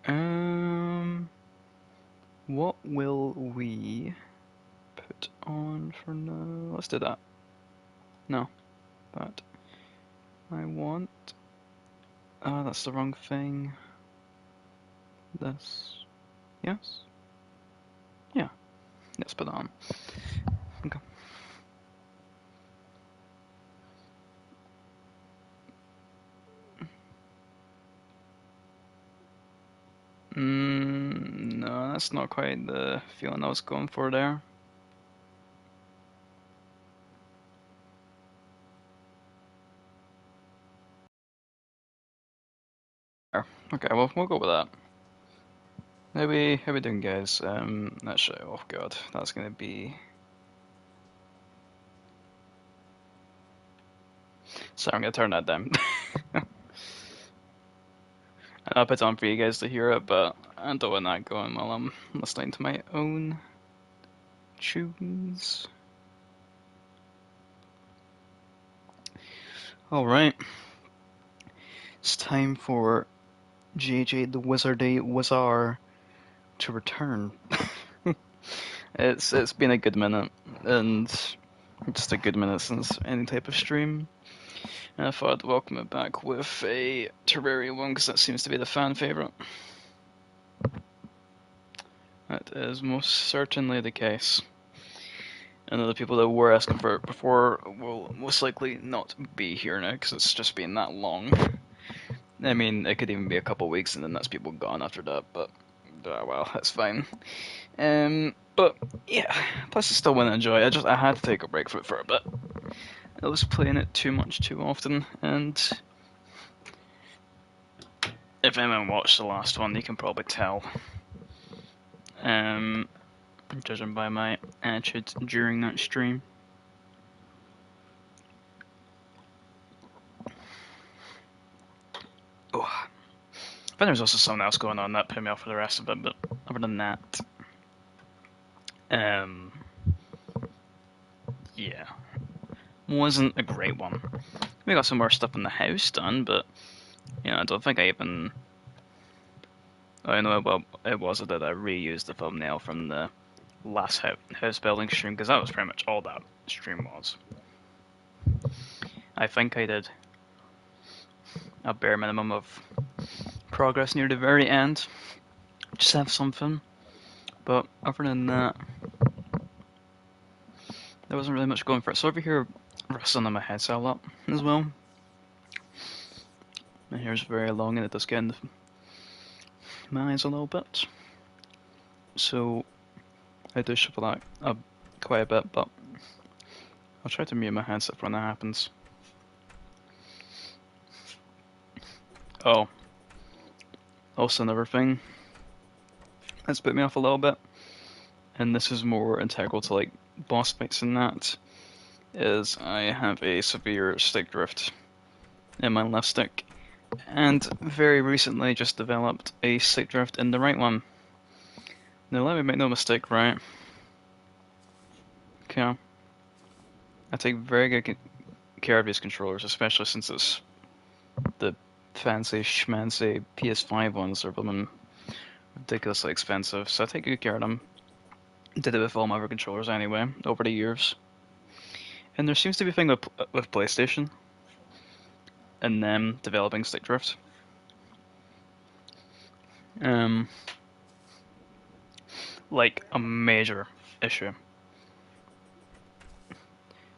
Um, what will we put on for now? Let's do that. No, that. I want. Ah, that's the wrong thing. This. Yes? Yeah. Let's put that on. Okay. No, that's not quite the feeling I was going for there. Okay, well, we'll go with that. How we doing, guys? Actually, oh god, that's gonna be. Sorry, I'm gonna turn that down. I'll put it on for you guys to hear it, but I don't want that going while I'm listening to my own tunes. Alright, it's time for JJ the Wizardy Wizard to return. It's been a good minute, and just a good minute since any type of stream. And I thought I'd welcome it back with a Terraria one, because that seems to be the fan favourite. That is most certainly the case. And the people that were asking for it before will most likely not be here now, because it's just been that long. I mean, it could even be a couple weeks, and then that's people gone after that, but well, that's fine. But yeah, plus I still want to enjoy it. I had to take a break from it for a bit. I was playing it too much too often, and if anyone watched the last one, you can probably tell. Judging by my attitude during that stream. Oh, I think there's also something else going on that put me off for the rest of it, but other than that, yeah, wasn't a great one. We got some more stuff in the house done, but I don't think I even. I know well it was that I reused the thumbnail from the last house building stream, because that was pretty much all that stream was. I think I did a bare minimum of progress near the very end. Just have something. But other than that, there wasn't really much going for it. So over here, rustling on my headset a lot as well. My hair's very long and it does get in my eyes a little bit. So I do shuffle that up quite a bit, but I'll try to mute my headset when that happens. Oh, also another thing that's put me off a little bit, and this is more integral to like boss fights and that, is I have a severe stick drift in my left stick, and very recently just developed a stick drift in the right one. Now let me make no mistake, right? Okay. I take very good care of these controllers, especially since it's the fancy schmancy PS5 ones are blooming ridiculously expensive, so I take good care of them. Did it with all my other controllers anyway, over the years. And there seems to be a thing with PlayStation and them developing stick drift. Like a major issue.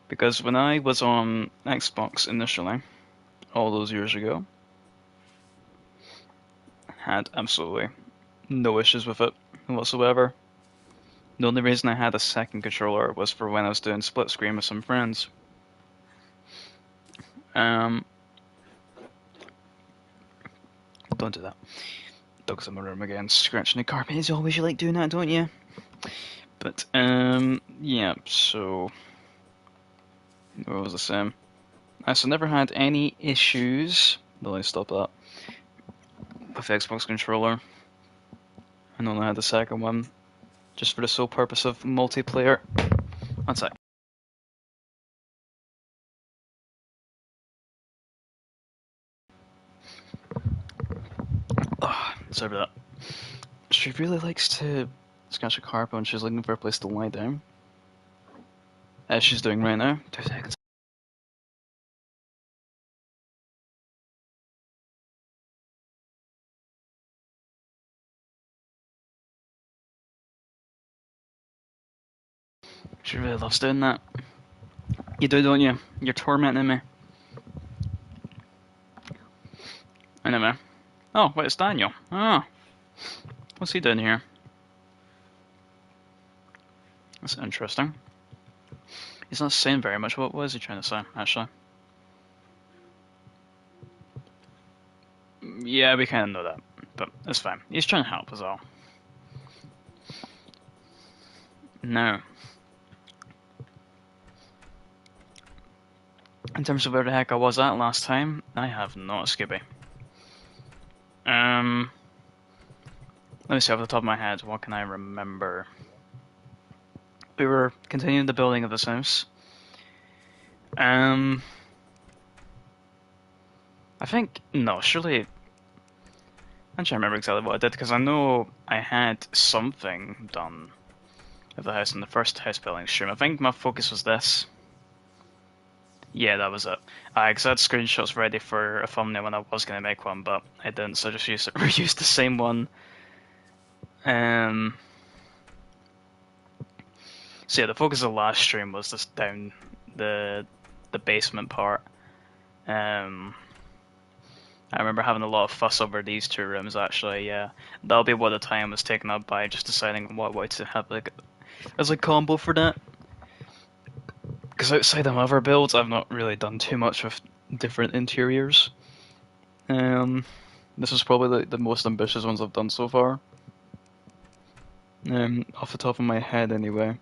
Because when I was on Xbox initially, all those years ago, had absolutely no issues with it whatsoever. The only reason I had a second controller was for when I was doing split screen with some friends. Don't do that. Dogs in my room again, scratching the carpet. As always, you like doing that, don't you? But, yeah, so... What was I saying? I still never had any issues. Well, I stopped that. With the Xbox controller. I only had the second one. Just for the sole purpose of multiplayer. One sec. Sorry about that. She really likes to scratch a carpet when she's looking for a place to lie down. As she's doing right now. 2 seconds. She really loves doing that. You do, don't you? You're tormenting me. Anyway. Oh, wait, it's Daniel. Oh. What's he doing here? That's interesting. He's not saying very much. What was he trying to say, actually? Yeah, we kind of know that. But it's fine. He's trying to help us all. No. In terms of where the heck I was at last time, I have not, Skippy. Let me see off the top of my head, what can I remember? We were continuing the building of this house. I think, no, surely, I'm trying to remember exactly what I did, because I know I had something done of the house in the first house building stream. I think my focus was this. Yeah, that was it. Because I had screenshots ready for a thumbnail when I was going to make one, but I didn't, so I just reused the same one. So yeah, the focus of the last stream was just down the basement part. I remember having a lot of fuss over these two rooms, actually, yeah. That'll be what the time was taken up by, just deciding what way to have like as a combo for that. Because outside of other builds, I've not really done too much with different interiors. This is probably the most ambitious ones I've done so far. Off the top of my head, anyway.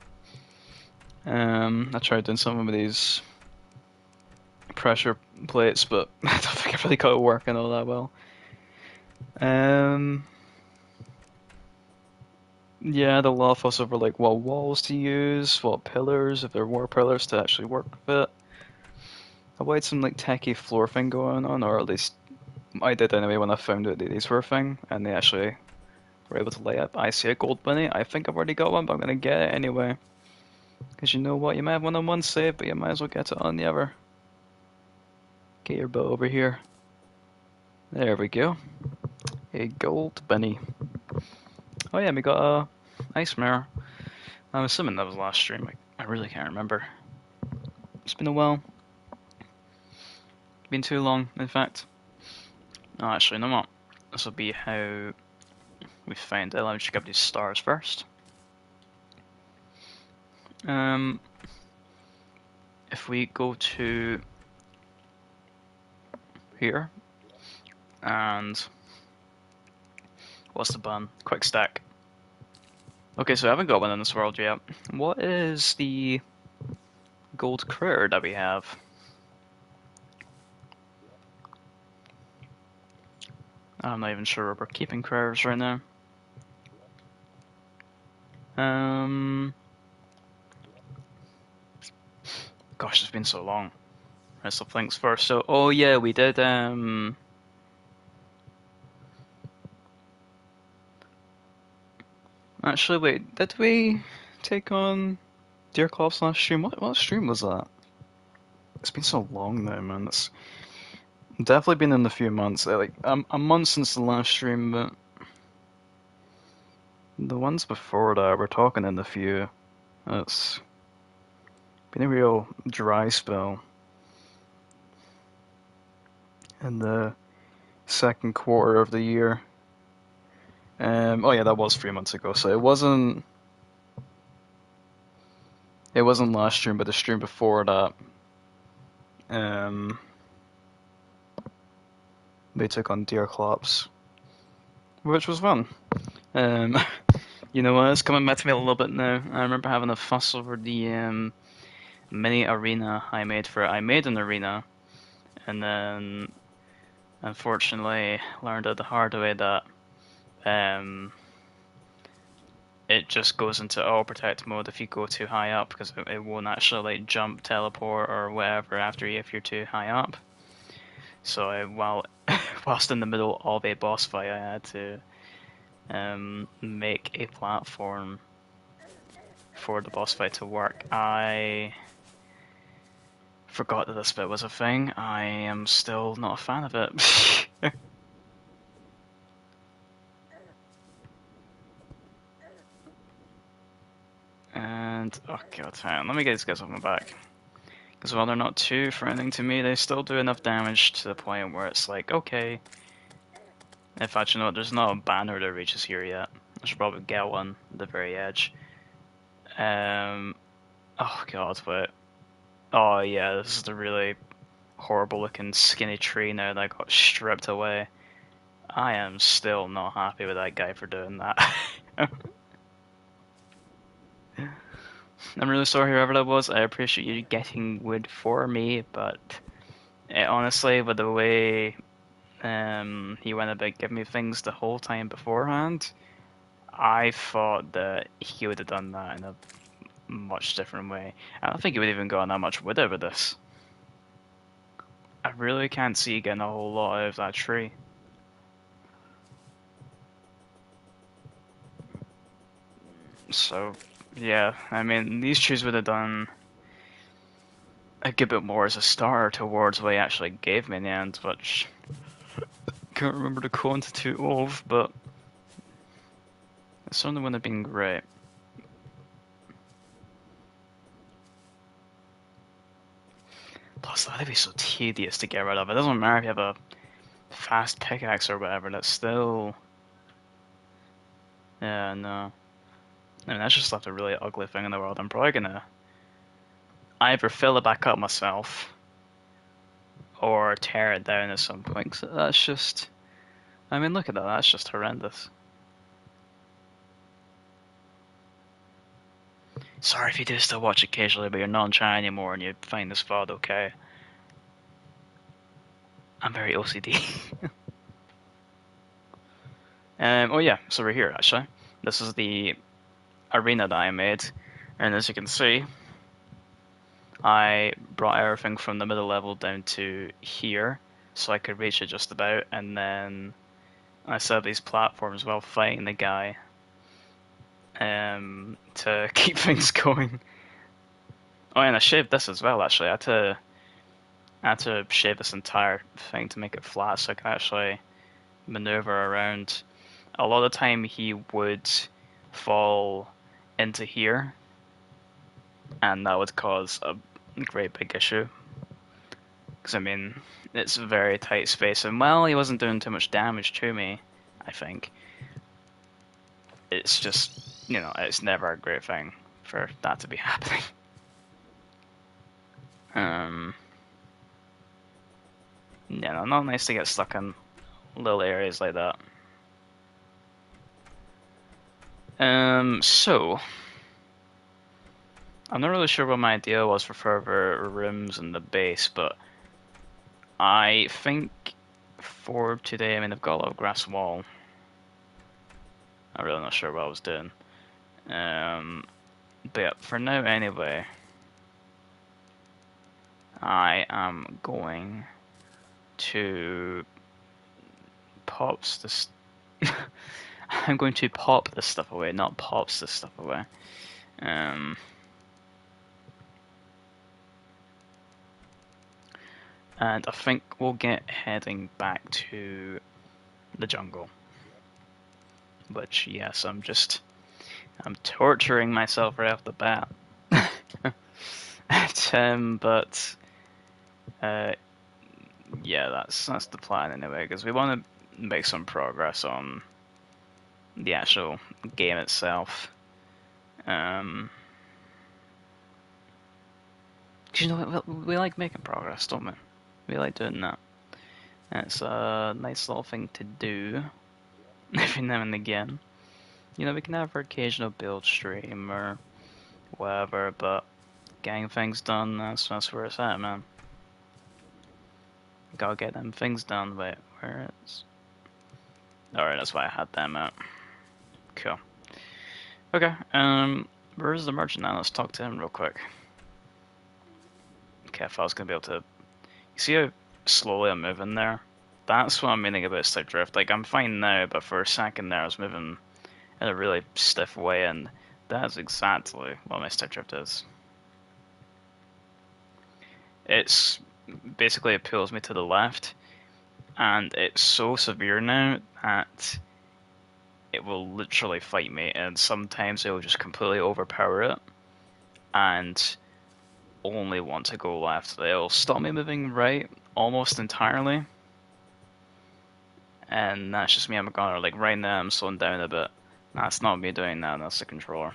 I tried doing some of these pressure plates, but I don't think I really got it working all that well. Yeah, the lot of fuss over like what walls to use, what pillars, if there were pillars to actually work with it. I wanted some like techie floor thing going on, or at least I did anyway when I found out that these were a thing, and they actually were able to lay up. I see a gold bunny. I think I've already got one, but I'm gonna get it anyway. Because you know what, you might have one on one save, but you might as well get it on the other. Get your boat over here. There we go. A gold bunny. Oh yeah, we got a ice mirror. I'm assuming that was last stream. I really can't remember. It's been a while. Been too long, in fact. Oh, actually, no more. This will be how we find it. Let me check up these stars first. If we go to here, and what's the button? Quick stack. Okay, so I haven't got one in this world yet. What is the gold critter that we have? I'm not even sure where we're keeping critters right now. Gosh, it's been so long. Rest of things first. So, oh yeah, we did. Actually, wait, did we take on Deerclops last stream? What stream was that? It's been so long now, man. It's definitely been in a few months. Like a month since the last stream, but the ones before that, we're talking in a few. It's been a real dry spell in the second quarter of the year. Oh yeah, that was 3 months ago. So it wasn't. It wasn't last stream, but the stream before that. They took on Deerclops, which was fun. You know what? It's coming back to me a little bit now. I remember having a fuss over the mini arena I made for it. I made an arena, and then unfortunately learned out the hard way that it just goes into all protect mode if you go too high up, because it won't actually like jump, teleport, or whatever after you if you're too high up. So whilst in the middle of a boss fight, I had to make a platform for the boss fight to work. I forgot that this bit was a thing. I am still not a fan of it. And, oh god, hang on, let me get these guys off my back. Because while they're not too threatening to me, they still do enough damage to the point where it's like, okay. In fact, you know what, there's not a banner that reaches here yet. I should probably get one at the very edge. Oh god, wait. Oh yeah, this is the really horrible looking skinny tree now that got stripped away. I am still not happy with that guy for doing that. I'm really sorry whoever that was. I appreciate you getting wood for me, but honestly, with the way he went about giving me things the whole time beforehand, I thought that he would have done that in a much different way. I don't think he would have even gotten that much wood out of this. I really can't see getting a whole lot out of that tree. So, yeah, I mean, these trees would have done a good bit more as a starter towards what he actually gave me in the end, which I can't remember the quantity of, but it certainly wouldn't have been great. Plus, that'd be so tedious to get rid of. It doesn't matter if you have a fast pickaxe or whatever, that's still... Yeah, no. I mean, that's just left a really ugly thing in the world. I'm probably gonna either fill it back up myself or tear it down at some point. So that's just... I mean, look at that. That's just horrendous. Sorry if you do still watch occasionally, but you're not in chat anymore and you find this VOD okay. I'm very OCD. Oh yeah, so we're here actually. This is the arena that I made, and as you can see, I brought everything from the middle level down to here, so I could reach it just about, and then I set up these platforms while fighting the guy to keep things going. Oh, and I shaved this as well, actually. I had to shave this entire thing to make it flat so I could actually maneuver around. A lot of the time he would fall into here, and that would cause a great big issue. Because, I mean, it's a very tight space, and well, he wasn't doing too much damage to me, I think. It's just, you know, it's never a great thing for that to be happening. Yeah, no, not nice to get stuck in little areas like that. So I'm not really sure what my idea was for further rooms in the base, but I think for today, I mean, I've got a lot of grass wall. I'm really not sure what I was doing. But yeah, for now anyway, I am going to pops this. I'm going to pop this stuff away, not pops this stuff away. And I think we'll get heading back to the jungle. Which, yes, I'm torturing myself right off the bat. But yeah, that's the plan anyway, because we want to make some progress on the actual game itself. Because you know, we like making progress, don't we? We like doing that. And it's a nice little thing to do every now and again. You know, we can have our occasional build stream or whatever, but getting things done, that's where it's at, man. Gotta get them things done. Wait, where is... Alright, that's why I had them out. Cool. Okay, where's the merchant now? Let's talk to him real quick. Okay, if I was gonna be able to... You see how slowly I'm moving there? That's what I'm meaning about stick drift. Like, I'm fine now, but for a second there I was moving in a really stiff way, and that's exactly what my stick drift is. It's basically it pulls me to the left, and it's so severe now that it will literally fight me, and sometimes it will just completely overpower it and only want to go left. It'll stop me moving right almost entirely, and that's just me. I'm gonna like right now I'm slowing down a bit. That's not me doing that, that's the controller.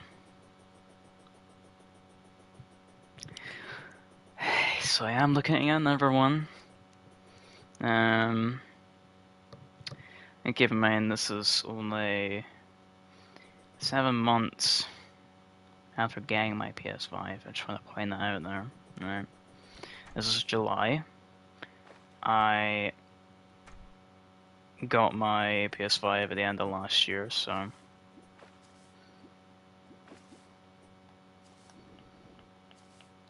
So I am looking at another one. And keep in mind this is only 7 months after getting my PS5. I just want to point that out there. Right. This is July. I got my PS5 at the end of last year, so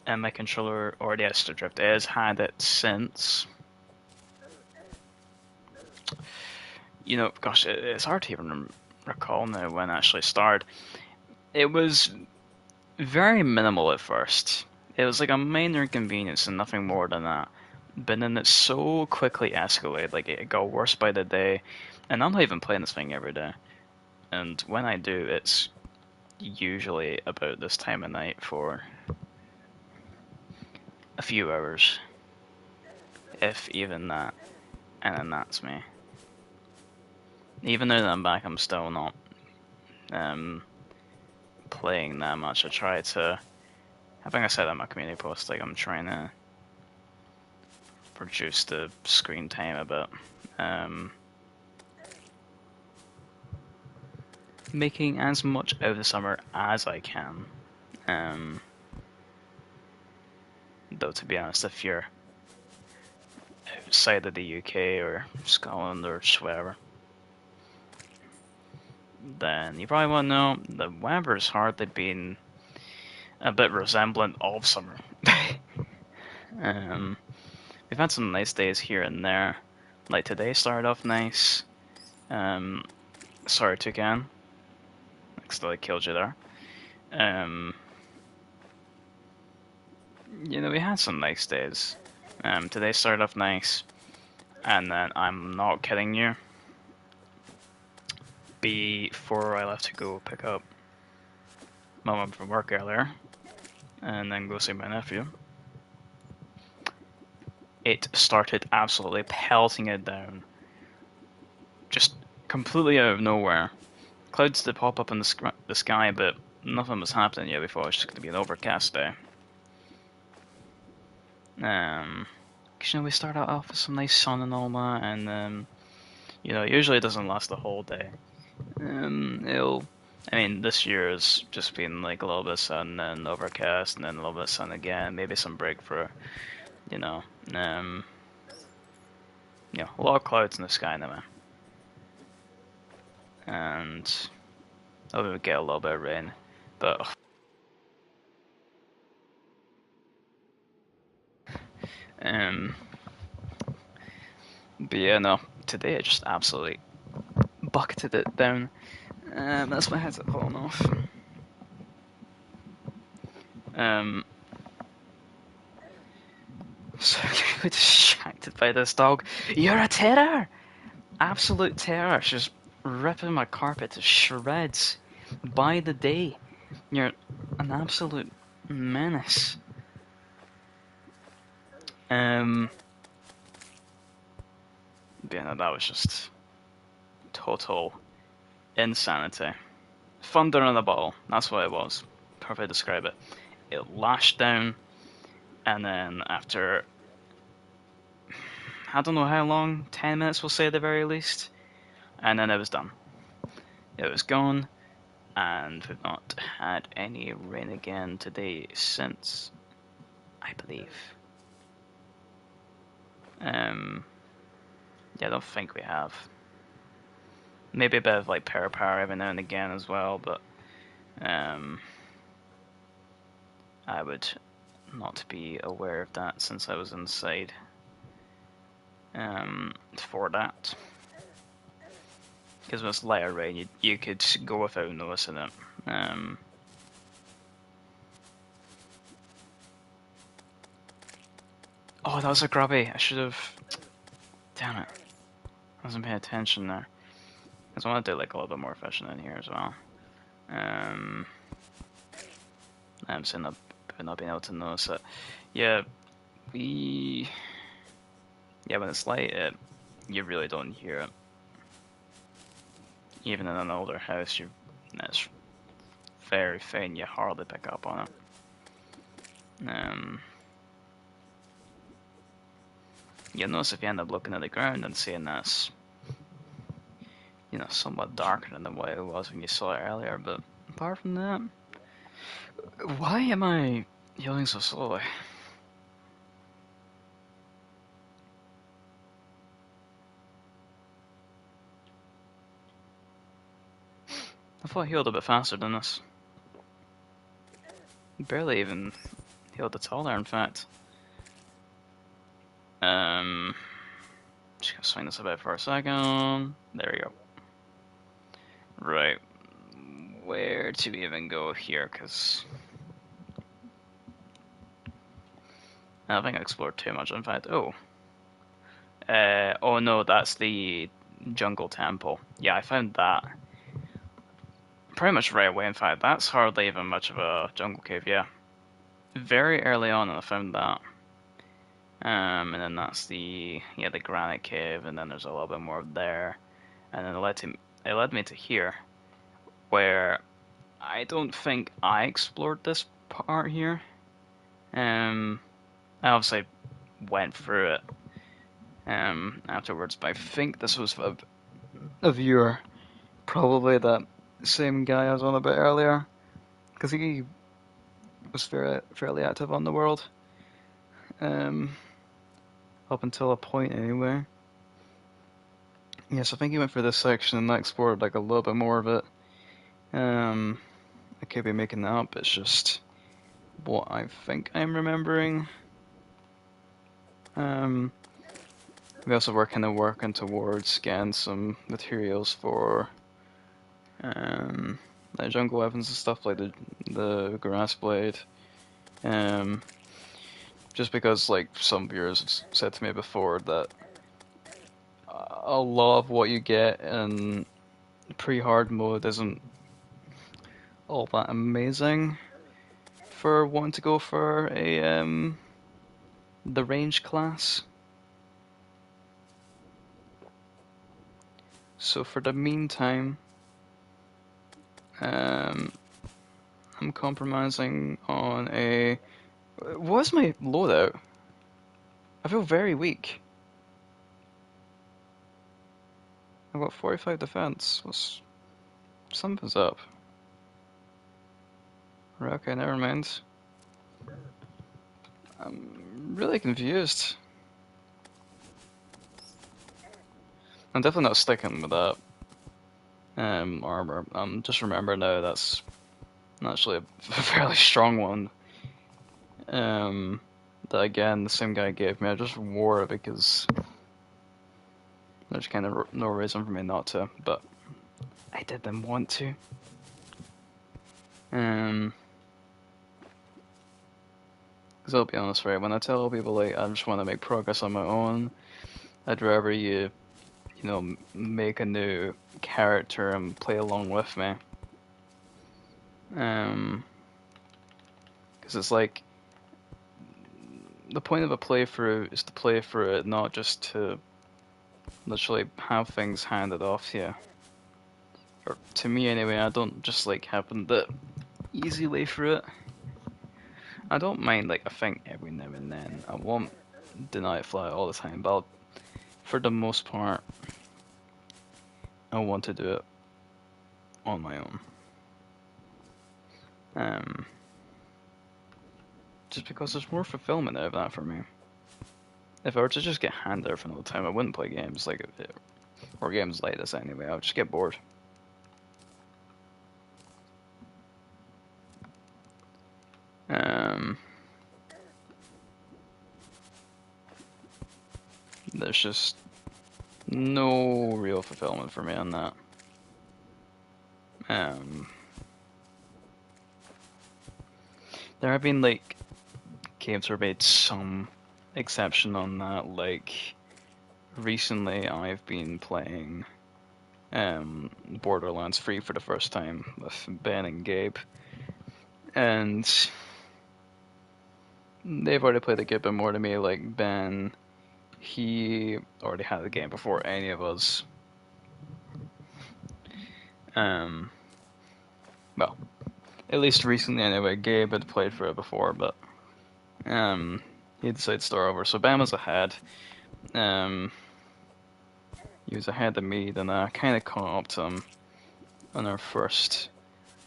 and my controller already has to drift. It has had it since. You know, gosh, it's hard to even recall now when it actually started. It was very minimal at first. It was like a minor inconvenience and nothing more than that. But then it so quickly escalated, like it got worse by the day. And I'm not even playing this thing every day. And when I do, it's usually about this time of night for a few hours. If even that. And then that's me. Even though I'm back, I'm still not playing that much. I try to. I think I said that in my community post. Like I'm trying to reduce the screen time a bit. Making as much out of the summer as I can. Though to be honest, if you're outside of the UK or Scotland or wherever, then you probably want to know the weather's hardly been a bit resemblant of summer. We've had some nice days here and there. Like today started off nice. Sorry, Toucan. I killed you there. You know, we had some nice days. Today started off nice. And then, I'm not kidding you, before I left to go pick up my mum from work earlier, and then go see my nephew, it started absolutely pelting it down. Just completely out of nowhere. Clouds did pop up in the sky, but nothing was happening yet before. It was just going to be an overcast day. Cause, you know, we start off with some nice sun and all that, and you know, usually it doesn't last the whole day. I mean, this year has just been like a little bit of sun and overcast, and then a little bit of sun again. Maybe some break for, you know, a lot of clouds in the sky anyway. And we would get a little bit of rain, but yeah, no. Today I just absolutely bucketed it down. That's my headset falling off. So distracted by this dog. You're a terror! Absolute terror. She's ripping my carpet to shreds by the day. You're an absolute menace. Yeah, no, that was just total insanity. Thunder in a bottle. That's what it was. Perfect to describe it. It lashed down, and then after I don't know how long, 10 minutes we'll say at the very least, and then it was done. It was gone, and we've not had any rain again today since, I believe. Yeah, I don't think we have. Maybe a bit of like power every now and again as well, but I would not be aware of that since I was inside. for that. Because when it's lighter rain, you could go without noticing it. Oh, that was a grubby. I should have. Damn it. I wasn't paying attention there. Because I want to do like a little bit more fishing in here as well. I'm saying not being able to notice it. Yeah, when it's light, you really don't hear it. Even in an older house, it's very faint. You hardly pick up on it. You'll notice if you end up looking at the ground and seeing that's, somewhat darker than the way it was when you saw it earlier. But apart from that, why am I healing so slowly? I thought I healed a bit faster than this. Barely even healed at all there, in fact. Just gonna swing this about for a second. There we go. Right. Where to even go here? Because I don't think I explored too much, in fact. Oh no, that's the jungle temple. Yeah, I found that pretty much right away. In fact, that's hardly even much of a jungle cave. Yeah, very early on, I found that. And then that's the granite cave, and then there's a little bit more there, and then it led me to here, where I don't think I explored this part here. I obviously went through it afterwards, but I think this was a viewer, probably that same guy I was on a bit earlier, because he was fairly active on the world, up until a point anyway. Yes, I think he went for this section and I explored like a little bit more of it. I could be making that up, it's just what I think I'm remembering. We also were kind of working towards getting some materials for like jungle weapons and stuff, like the grass blade. Just because like some viewers have said to me before that a lot of what you get in pre-hard mode isn't all that amazing for wanting to go for a the range class. So for the meantime, I'm compromising on a. What's my loadout? I feel very weak. I've got 45 defense. Something's up? Right, okay, never mind. I'm really confused. I'm definitely not sticking with that armor. Just remember now that's actually a fairly strong one. That again, the same guy gave me. I just wore it because there's kind of no reason for me not to, but I didn't want to. Because I'll be honest, right, when I tell people like I just want to make progress on my own, I'd rather you make a new character and play along with me. Because it's like the point of a playthrough is to play through it, not just to literally have things handed off to you. Or to me anyway, I don't just like having the easy way through it. I don't mind like a thing every now and then. I won't deny it flat all the time, but for the most part, I want to do it on my own. Just because there's more fulfillment out of that for me. If I were to just get handed everything all the time, I wouldn't play games like it, or games like this anyway. I would just get bored. there's just no real fulfillment for me on that. There have been like games where made some exception on that. Like recently, I've been playing Borderlands 3 for the first time with Ben and Gabe, and they've already played a good bit more than me. Like Ben, he already had the game before any of us. Well, at least recently anyway. Gabe had played for it before, but he decided to start over. So Ben was ahead. He was ahead of me, then I kind of caught up to him on our first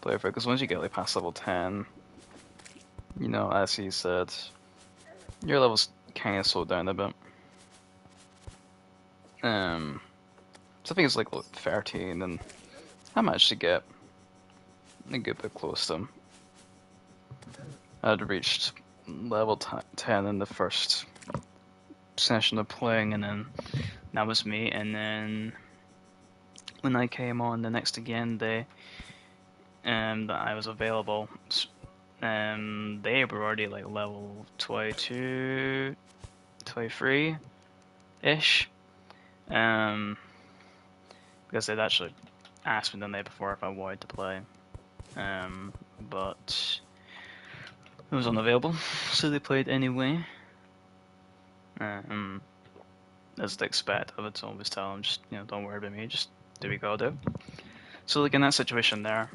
playthrough. Because once you get like past level 10, you know, as he said, your levels kind of slow down a bit. So I think it's like level 13, and I managed to get a good bit close to him. I'd reached level 10 in the first session of playing, and then that was me. And then when I came on the next again day, that I was available, they were already like level 22, 23-ish. Because they'd actually asked me the night before if I wanted to play. But it was unavailable, so they played anyway. As to expect, I would always tell them, just, you know, don't worry about me, just do what you gotta do. So like in that situation there,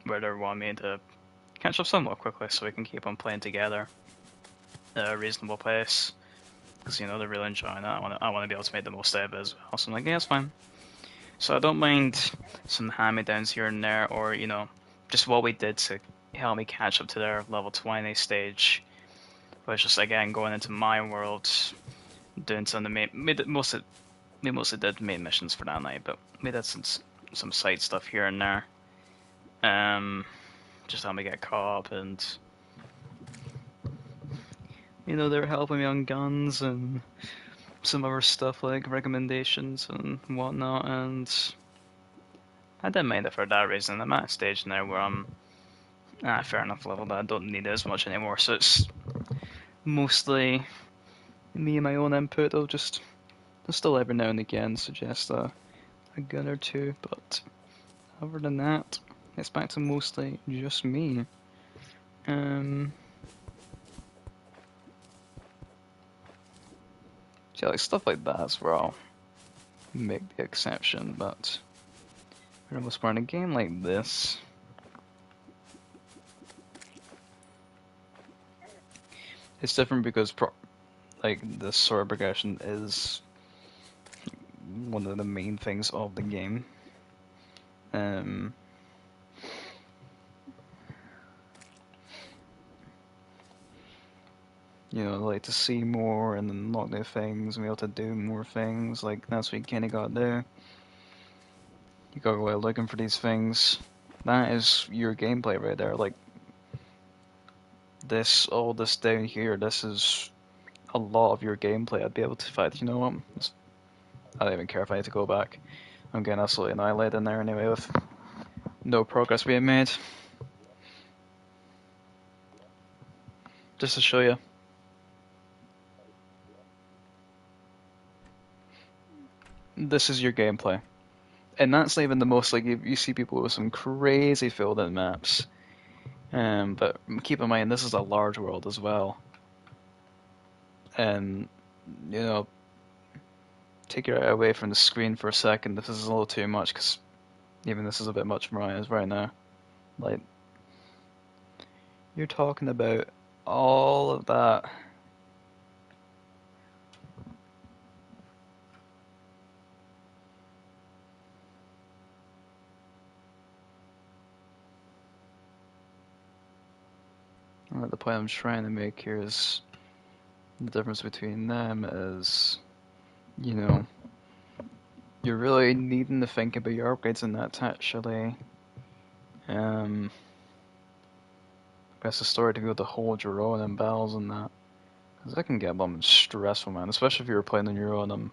where they want me to catch up somewhat quickly so we can keep on playing together at a reasonable pace, because, you know, they're really enjoying it. I want to be able to make the most out of it as well. So I'm like, yeah, it's fine. So I don't mind some hand-me-downs here and there, or, you know, just what we did to help me catch up to their level 20 stage. But it's just, again, going into my world, doing some of the main, we mostly did main missions for that night, but we did some side stuff here and there. Just help me get caught up, and, you know, they were helping me on guns and some other stuff like recommendations and whatnot, and I didn't mind it for that reason. I'm at a stage now where I'm fair enough level that I don't need it as much anymore, so it's mostly me and my own input. I'll still every now and again suggest a gun or two, but other than that, it's back to mostly just me. So like stuff like that's where I'll make the exception, but for the most part in a game like this, it's different because like the sword progression is one of the main things of the game. You know, like to see more and unlock new things and be able to do more things. Like that's what you kinda gotta do. You gotta go out looking for these things. That is your gameplay right there. Like all this down here, this is a lot of your gameplay. I'd be able to fight. You know what? I don't even care if I had to go back. I'm getting absolutely annihilated in there anyway with no progress being made. Just to show you. This is your gameplay. And that's not even the most, like, you see people with some crazy filled in maps. But keep in mind, this is a large world as well. And, you know, take your eye away from the screen for a second. This is a little too much, because even this is a bit much for my eyes right now. Like, you're talking about all of that. The point I'm trying to make here is the difference between them is, you know, you're really needing to think about your upgrades in that actually. Best the story to be able to hold your own in battles and that. Because that can get a little stressful, man. Especially if you're playing on your own.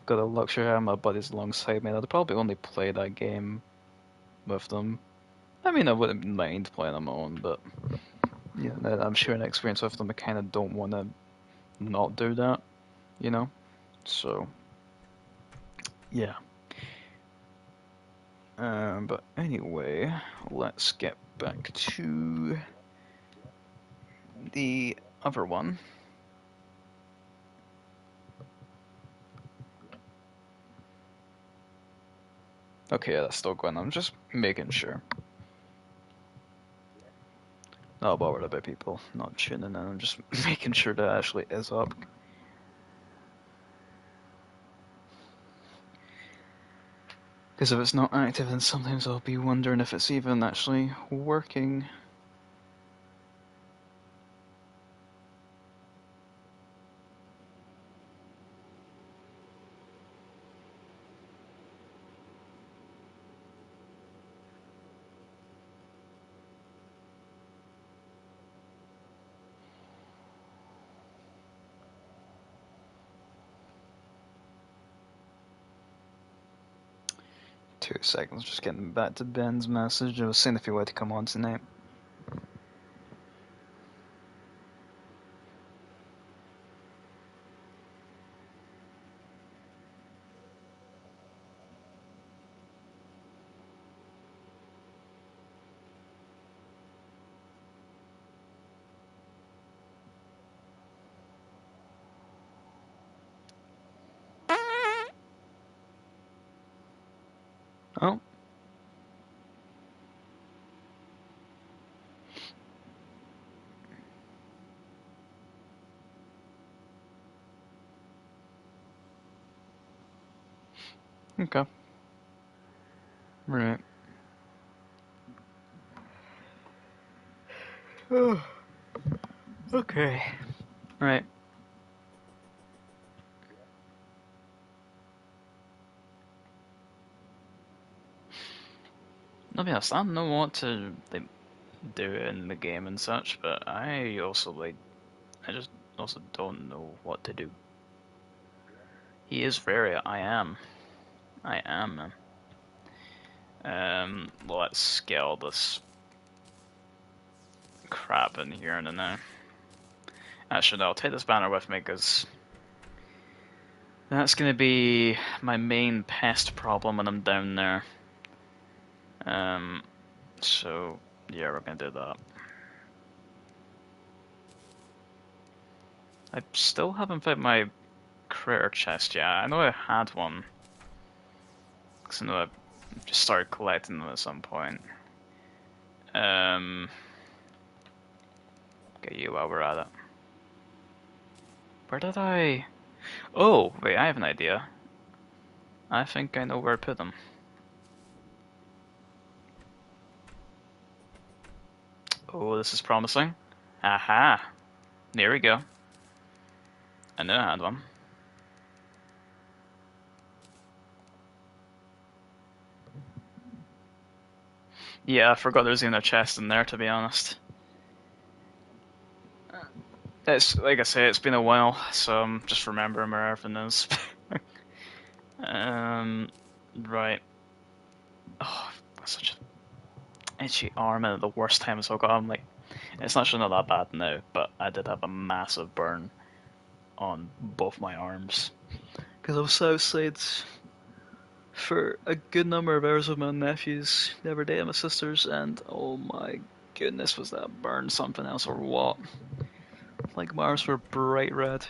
got the luxury of having my buddies alongside me. I'd probably only play that game with them. I mean, I wouldn't mind playing on my own, but yeah, I'm sharing an experience with them. I kind of don't want to not do that, you know? So, yeah. But anyway, let's get back to the other one. Okay, yeah, that's still going. I'm just making sure. Not bothered about people not tuning in. I'm just making sure that actually is up. Because if it's not active, then sometimes I'll be wondering if it's even actually working. 2 seconds, just getting back to Ben's message. I was saying if he wanted to come on tonight. Oh. Okay. Right. Oh. Okay. Right. I'll be honest, I don't know what to do in the game and such, but I just also don't know what to do. He is very, I am. Let's get all this crap in here and now. Actually, no, I'll take this banner with me because that's gonna be my main pest problem when I'm down there. So yeah, we're gonna do that. I still haven't found my critter chest yet. I know I had one, because I know I just started collecting them at some point. Get you while we're at it. Where did I... Oh, wait, I have an idea. I think I know where I put them. Oh, this is promising. Aha! There we go. I knew I had one. Yeah, I forgot there was even a chest in there, to be honest. It's, like I say, it's been a while, so I'm just remembering where everything is. Right. Oh, that's such an itchy arm, and at the worst time so got I'm like, it's actually not that bad now, but I did have a massive burn on both my arms. Because I was outside for a good number of hours with my nephews the other day and my sisters, and oh my goodness, was that burn something else or what? Like my arms were bright red.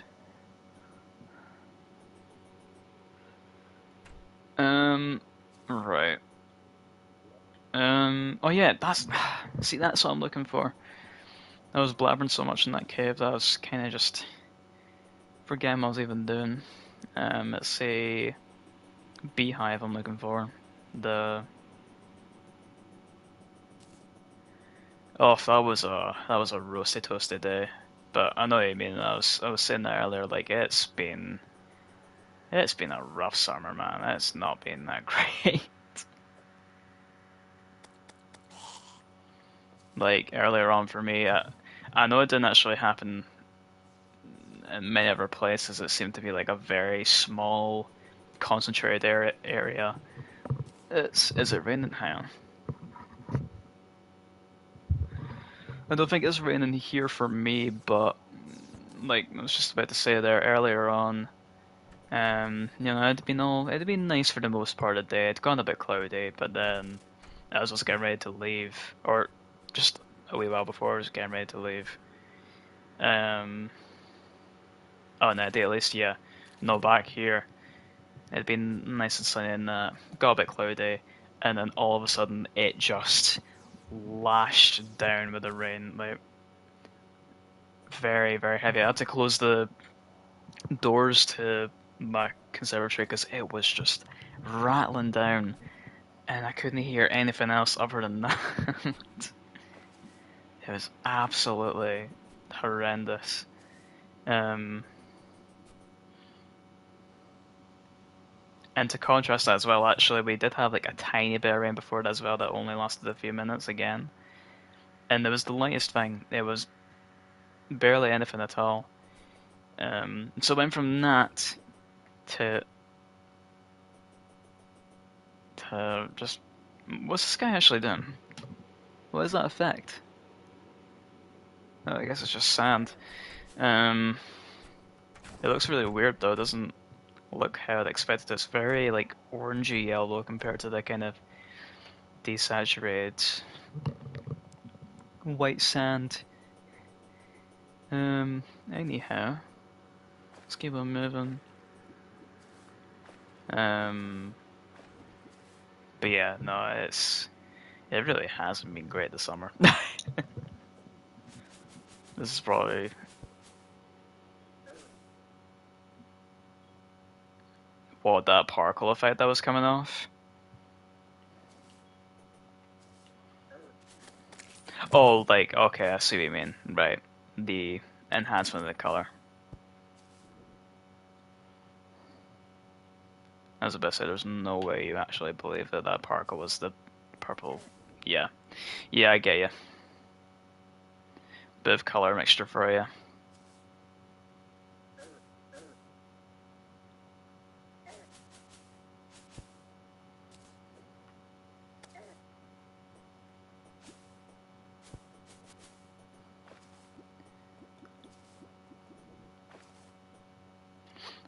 Right. Oh yeah, see, that's what I'm looking for. I was blabbering so much in that cave that I was kind of just forgetting what I was even doing. It's a beehive I'm looking for. The Oh, that was a roasty toasty day. But I know what you mean. I was saying that earlier. Like it's been a rough summer, man. It's not been that great. Like earlier on for me, I know it didn't actually happen in many other places. It seemed to be like a very small concentrated area. Is it raining? Hang on. I don't think it's raining here for me, but like I was just about to say there earlier on, it'd been nice for the most part of the day. It'd gone a bit cloudy, but then I was just getting ready to leave, or just a wee while before I was getting ready to leave. Oh no, day at least, yeah. No, back here it'd been nice and sunny and got a bit cloudy, and then all of a sudden it just lashed down with the rain, like very, very heavy. I had to close the doors to my conservatory because it was just rattling down, and I couldn't hear anything else other than that. It was absolutely horrendous. And to contrast that as well, actually, we did have like a tiny bit of rain before it as well that only lasted a few minutes again. And it was the lightest thing. It was barely anything at all. So I went from that to just what's the sky actually doing? What is that effect? Oh, I guess it's just sand. It looks really weird though. It doesn't look how I'd expected. It's very like orangey yellow compared to the kind of desaturated white sand. Anyhow, let's keep on moving. But yeah, no, it really hasn't been great this summer. This is probably what that particle effect that was coming off. Oh, like okay, I see what you mean. Right, the enhancement of the color. I was about to say, there's no way you actually believe that that particle was the purple. Yeah, yeah, I get you. Bit of color mixture for you.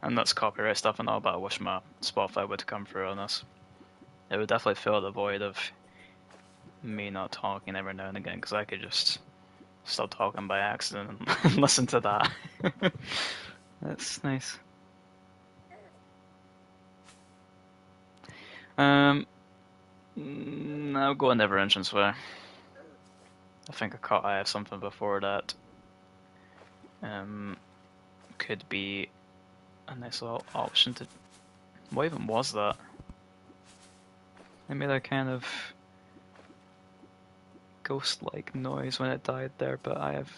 And that's copyright stuff and all, but I wish my Spotify would come through on this. It would definitely fill the void of me not talking every now and again, because I could just stop talking by accident and listen to that. That's nice. I'll go a never entrance way. I think I caught eye of something before that. Could be a nice little option to. What even was that? It made a kind of ghost-like noise when it died there, but I have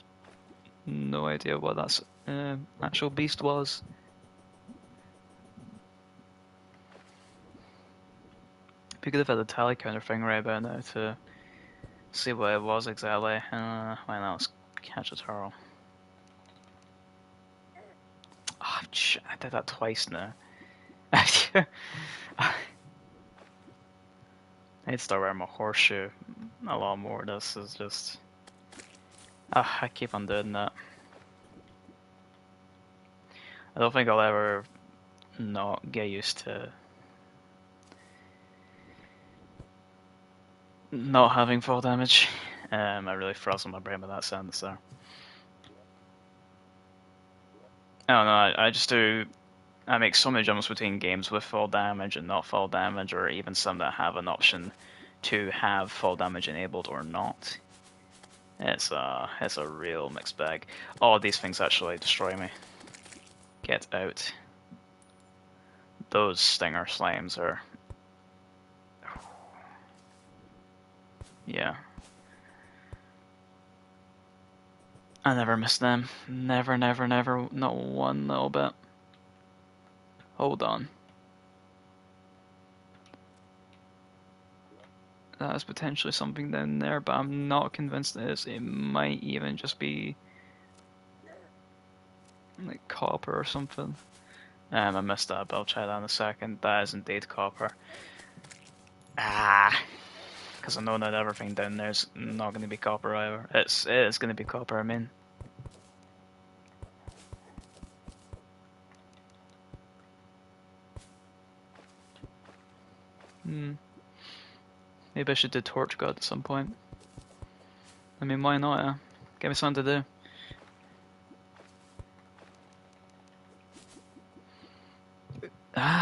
no idea what that actual beast was. We could have had a tally counter thing right about now to see what it was exactly. Why not? Let's catch a turtle. Oh, I did that twice now. I need to start wearing my horseshoe a lot more. This is just. I keep on doing that. I don't think I'll ever not get used to not having fall damage. I really frazzled my brain with that sentence there. I don't know, I just do. I make so many jumps between games with fall damage and not fall damage, or even some that have an option to have fall damage enabled or not. It's a real mixed bag. All of these things actually destroy me. Get out. Those stinger slimes are. Yeah. I never miss them. Never, never, never. Not one little bit. Hold on. That is potentially something down there, but I'm not convinced it is. It might even just be like copper or something. I missed that, but I'll try that in a second. That is indeed copper. Ah, because I know that everything down there's not going to be copper either. It is going to be copper, I mean. Maybe I should do Torch God at some point. I mean, why not? Give me something to do.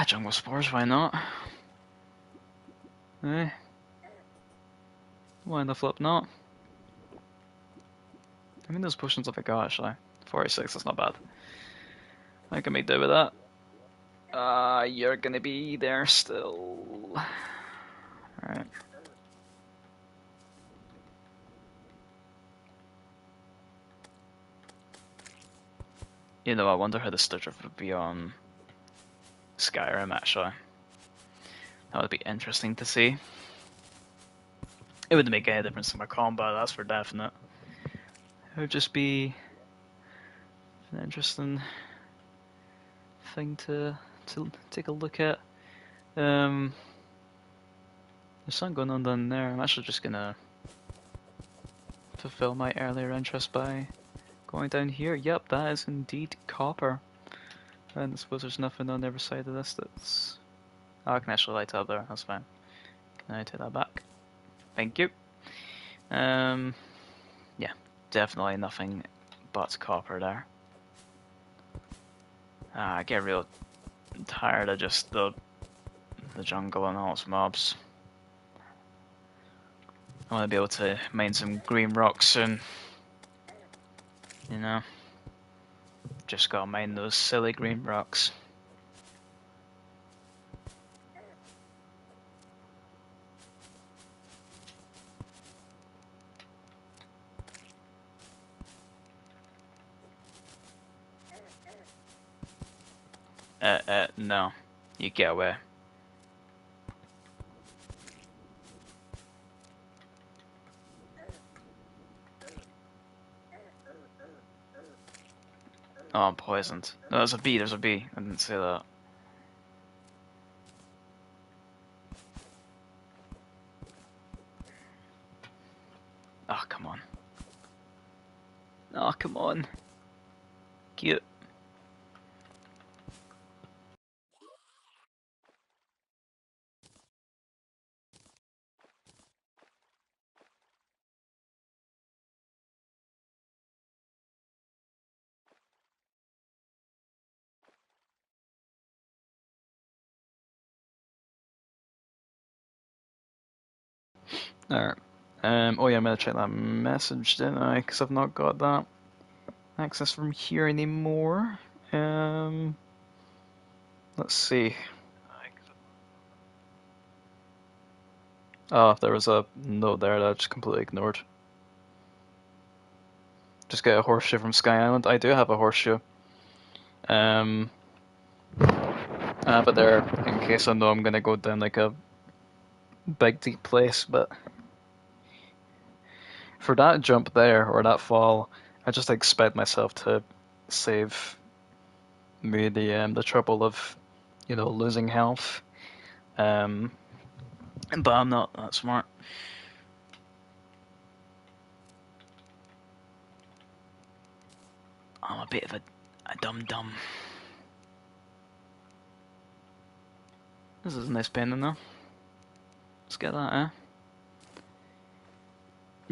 Jungle Spores, why not? Eh? Why the flip not? I mean, those potions have I got actually. 46, that's not bad. I can make do with that. You're gonna be there still. Alright. You know, I wonder how the Stitcher would be on Skyrim actually. That would be interesting to see. It wouldn't make any difference to my combat, that's for definite. It would just be an interesting thing to take a look at. There's something going on down there. I'm actually just gonna fulfill my earlier interest by going down here. Yep, that is indeed copper. And I suppose there's nothing on the other side of this that's... Oh, I can actually light up there, that's fine. Can I take that back? Thank you. Yeah, definitely nothing but copper there. I get real tired of just the jungle and all its mobs. I want to be able to mine some green rocks soon. You know? Just gotta mine those silly green rocks. No. You get away. Oh, I'm poisoned. No, there's a bee, there's a bee. I didn't say that. Oh, come on. Oh, come on. Cute. Alright. Oh yeah, I'm gonna check that message, didn't I? Because I've not got that access from here anymore. Let's see. Oh, there was a note there that I just completely ignored. Just get a horseshoe from Sky Island. I do have a horseshoe. But there, in case I know I'm gonna go down like a big deep place, but for that jump there, or that fall, I just expect myself to save me the trouble of, losing health. But I'm not that smart. I'm a bit of a dum-dum. This is a nice painting though. Let's get that, eh?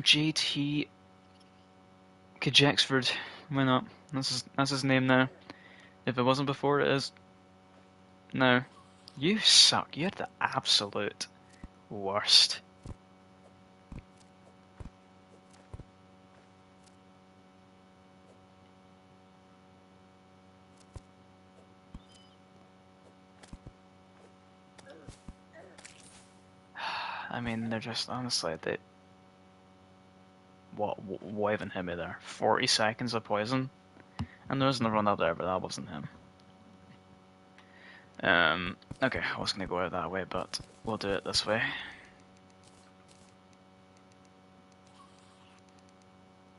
JT Kajexford. Why not? That's his name now. If it wasn't before, it is. No. You suck. You're the absolute worst. I mean, they're just, honestly, what even hit me there? 40 seconds of poison? And there was another one up there, but that wasn't him. Okay, I was gonna go out that way, but we'll do it this way.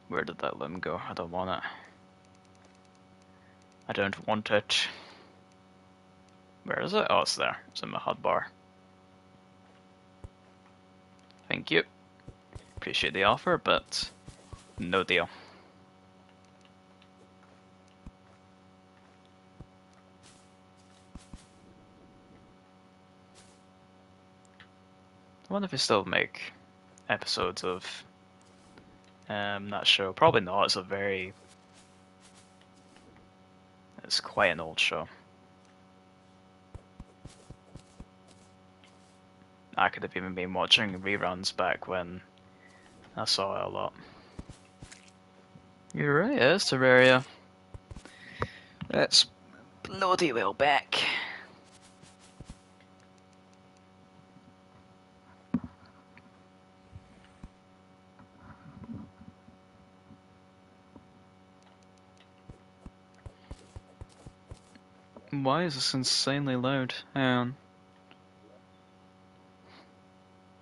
Where did that limb go? I don't want it. I don't want it. Where is it? Oh, it's there. It's in my hotbar. Thank you. Appreciate the offer, but no deal. I wonder if they still make episodes of that show. Probably not. It's quite an old show. I could have even been watching reruns back when I saw it a lot. You're right, it is Terraria. That's bloody well back. Why is this insanely loud? Hang on.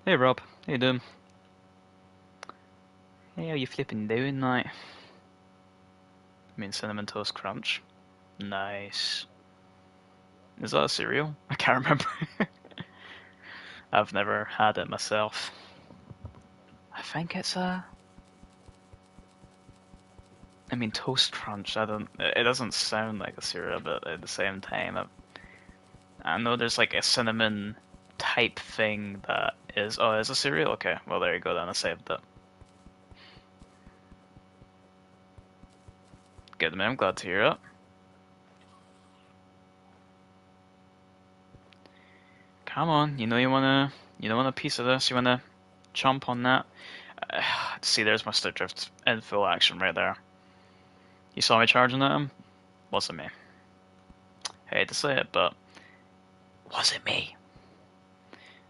Hey Rob, how you doing? Hey, how you flipping doing, mate? I mean Cinnamon Toast Crunch. Nice. Is that a cereal? I can't remember. I've never had it myself. I think it's a... I mean, Toast Crunch, it doesn't sound like a cereal, but at the same time, I know there's like a cinnamon type thing that is a cereal? Okay, well there you go then, I saved it. Good man, I'm glad to hear it. Come on, you want a piece of this, you wanna chomp on that? See, there's my stick drift in full action right there. You saw me charging at him? Wasn't me. Hate to say it, but was it me?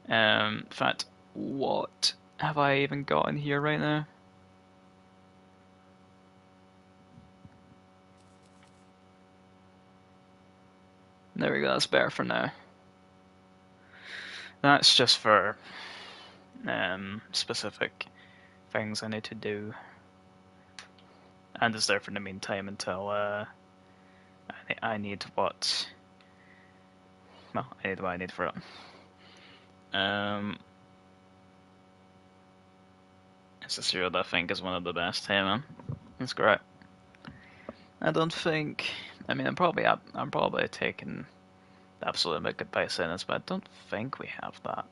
In fact, what have I even got in here right now? There we go, that's better for now. That's just for specific things I need to do. And it's there for the meantime until I need what... Well, I need what I need for it. It's a cereal that I think is one of the best. Hey man, that's great. I don't think... I mean, I'm probably taking the absolute make goodbye sentence, but I don't think we have that.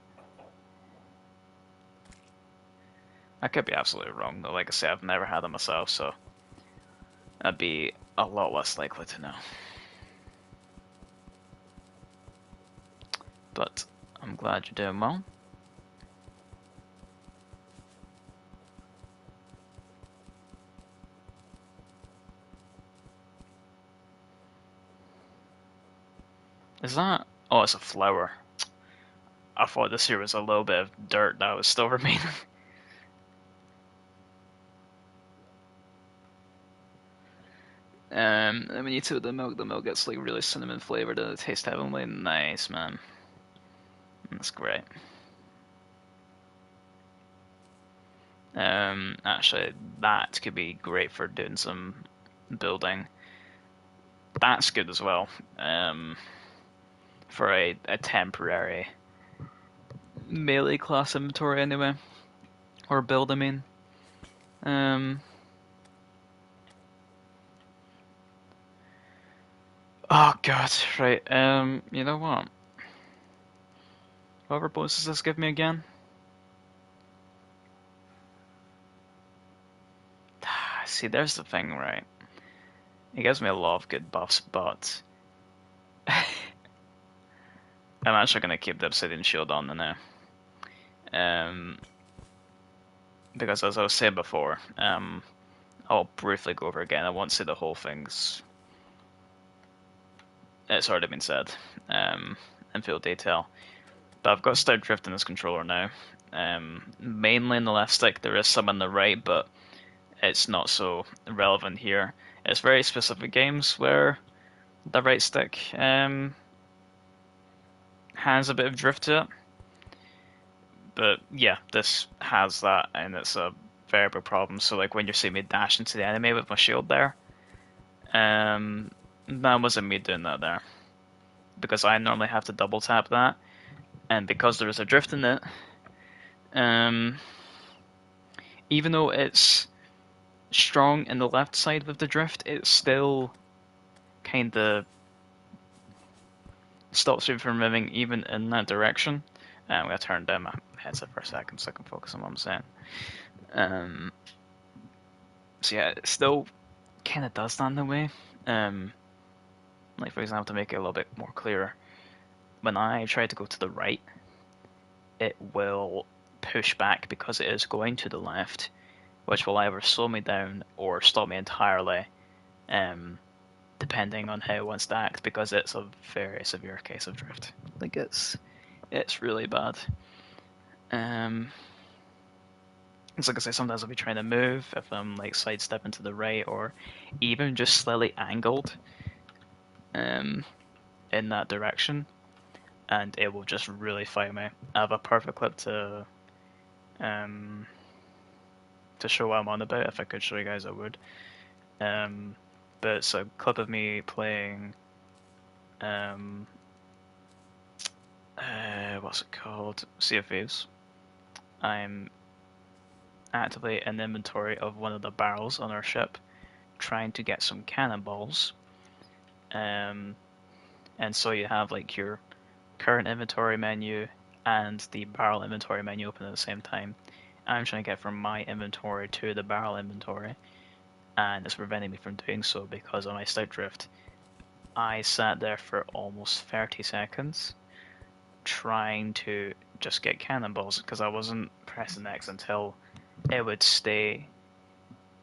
I could be absolutely wrong though. Like I say, I've never had them myself, so I'd be a lot less likely to know. But I'm glad you're doing well. Is that... Oh, it's a flower. I thought this here was a little bit of dirt that was still remaining. And when you took the milk gets like really cinnamon flavored and it tastes heavenly. Nice, man. That's great. Actually, that could be great for doing some building. That's good as well. For a temporary melee class inventory anyway. Or build, I mean. Oh god, right. You know what? Whatever bonus does this give me again? See, there's the thing, right? It gives me a lot of good buffs, but I'm actually gonna keep the Obsidian Shield on now. Because as I was saying before, I'll briefly go over again. I won't say the whole thing's... It's already been said in full detail. But I've got Stout Drift in this controller now. Mainly in the left stick, there is some in the right, but it's not so relevant here. It's very specific games where the right stick has a bit of drift to it. But yeah, this has that, and it's a very big problem. So like when you see me dash into the enemy with my shield there, that wasn't me doing that there. because I normally have to double tap that, and because there is a drift in it, um, even though it's strong in the left side with the drift, it still kind of stops you from moving even in that direction. I'm going to turn down my headset for a second so I can focus on what I'm saying. So yeah, it still kind of does that in a way. Like for example, to make it a little bit more clearer, when I try to go to the right, it will push back because it is going to the left, which will either slow me down or stop me entirely, depending on how it wants to act, because it's a very severe case of drift. Like it's really bad. It's like I say, sometimes I'll be trying to move if I'm like sidestepping to the right or even just slightly angled in that direction, and it will just really fight me. I have a perfect clip um, to show what I'm on about. If I could show you guys, I would. But it's a clip of me playing. What's it called? Sea of Thieves. I'm actively in inventory of one of the barrels on our ship, trying to get some cannonballs. And so you have like your current inventory menu and the barrel inventory menu open at the same time. I'm trying to get from my inventory to the barrel inventory, and it's preventing me from doing so because of my slight drift. I sat there for almost 30 seconds trying to just get cannonballs because I wasn't pressing X until it would stay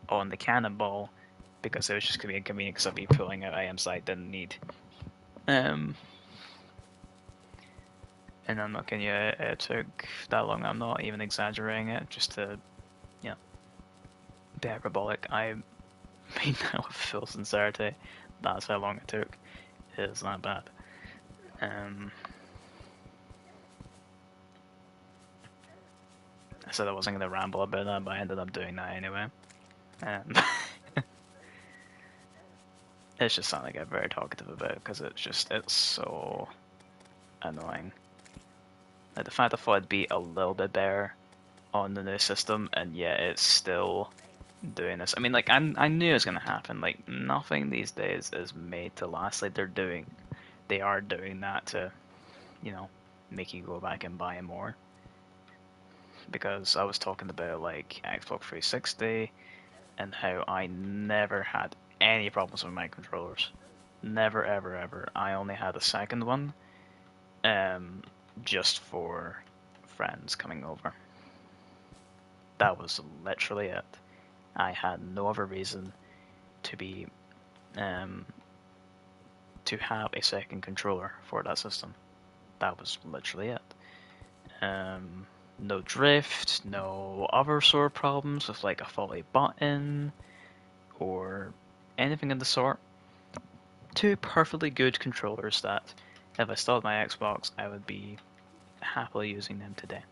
on the cannonball, because it was just going to be inconvenient because I'd be pulling out items that I didn't need. And I'm not kidding you, it took that long. I'm not even exaggerating it, just to, you know, be hyperbolic. I mean that with full sincerity. That's how long it took. It's not bad. I said I wasn't going to ramble about that, but I ended up doing that anyway. It's just something I get very talkative about because it's so annoying. Like the fact I thought it'd be a little bit better on the new system, and yet it's still doing this. I mean, like I knew it was gonna happen. Like nothing these days is made to last. Like they are doing that to, you know, make you go back and buy more. Because I was talking about like Xbox 360 and how I never had any problems with my controllers. Never, ever, ever. I only had a second one, just for friends coming over. That was literally it. I had no other reason to be, to have a second controller for that system. That was literally it. No drift, no other sort of problems with like a faulty button or anything of the sort. Two perfectly good controllers that, if I still had my Xbox, I would be happily using them today.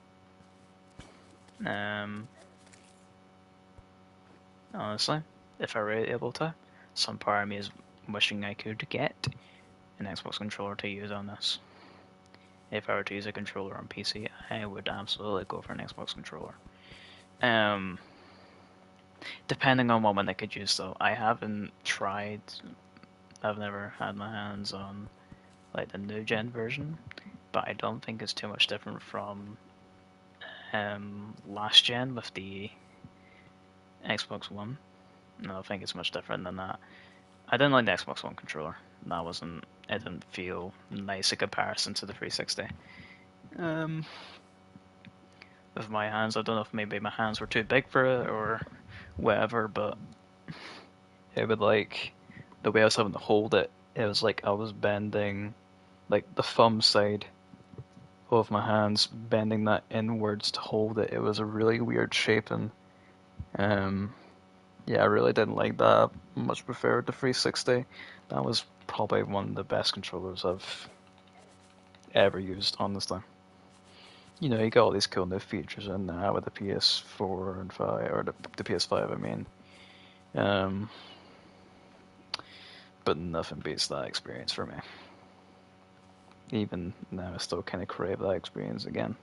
Honestly, if I were able to, some part of me is wishing I could get an Xbox controller to use on this. If I were to use a controller on PC, I would absolutely go for an Xbox controller. Depending on what one I could use, though. I haven't tried. I've never had my hands on like the new gen version, but I don't think it's too much different from last gen with the Xbox One. No, I don't think it's much different than that. I didn't like the Xbox One controller. That wasn't. It didn't feel nice in comparison to the 360. With my hands, I don't know if maybe my hands were too big for it or whatever, but it would like the way I was having to hold it. It was like I was bending, like the thumb side of my hands, bending that inwards to hold it. It was a really weird shape, and yeah, I really didn't like that. I much preferred the 360. That was probably one of the best controllers I've ever used, honestly. You know, you got all these cool new features in there with the PS4 and 5, or the PS5, I mean. But nothing beats that experience for me. Even now, I still kind of crave that experience again.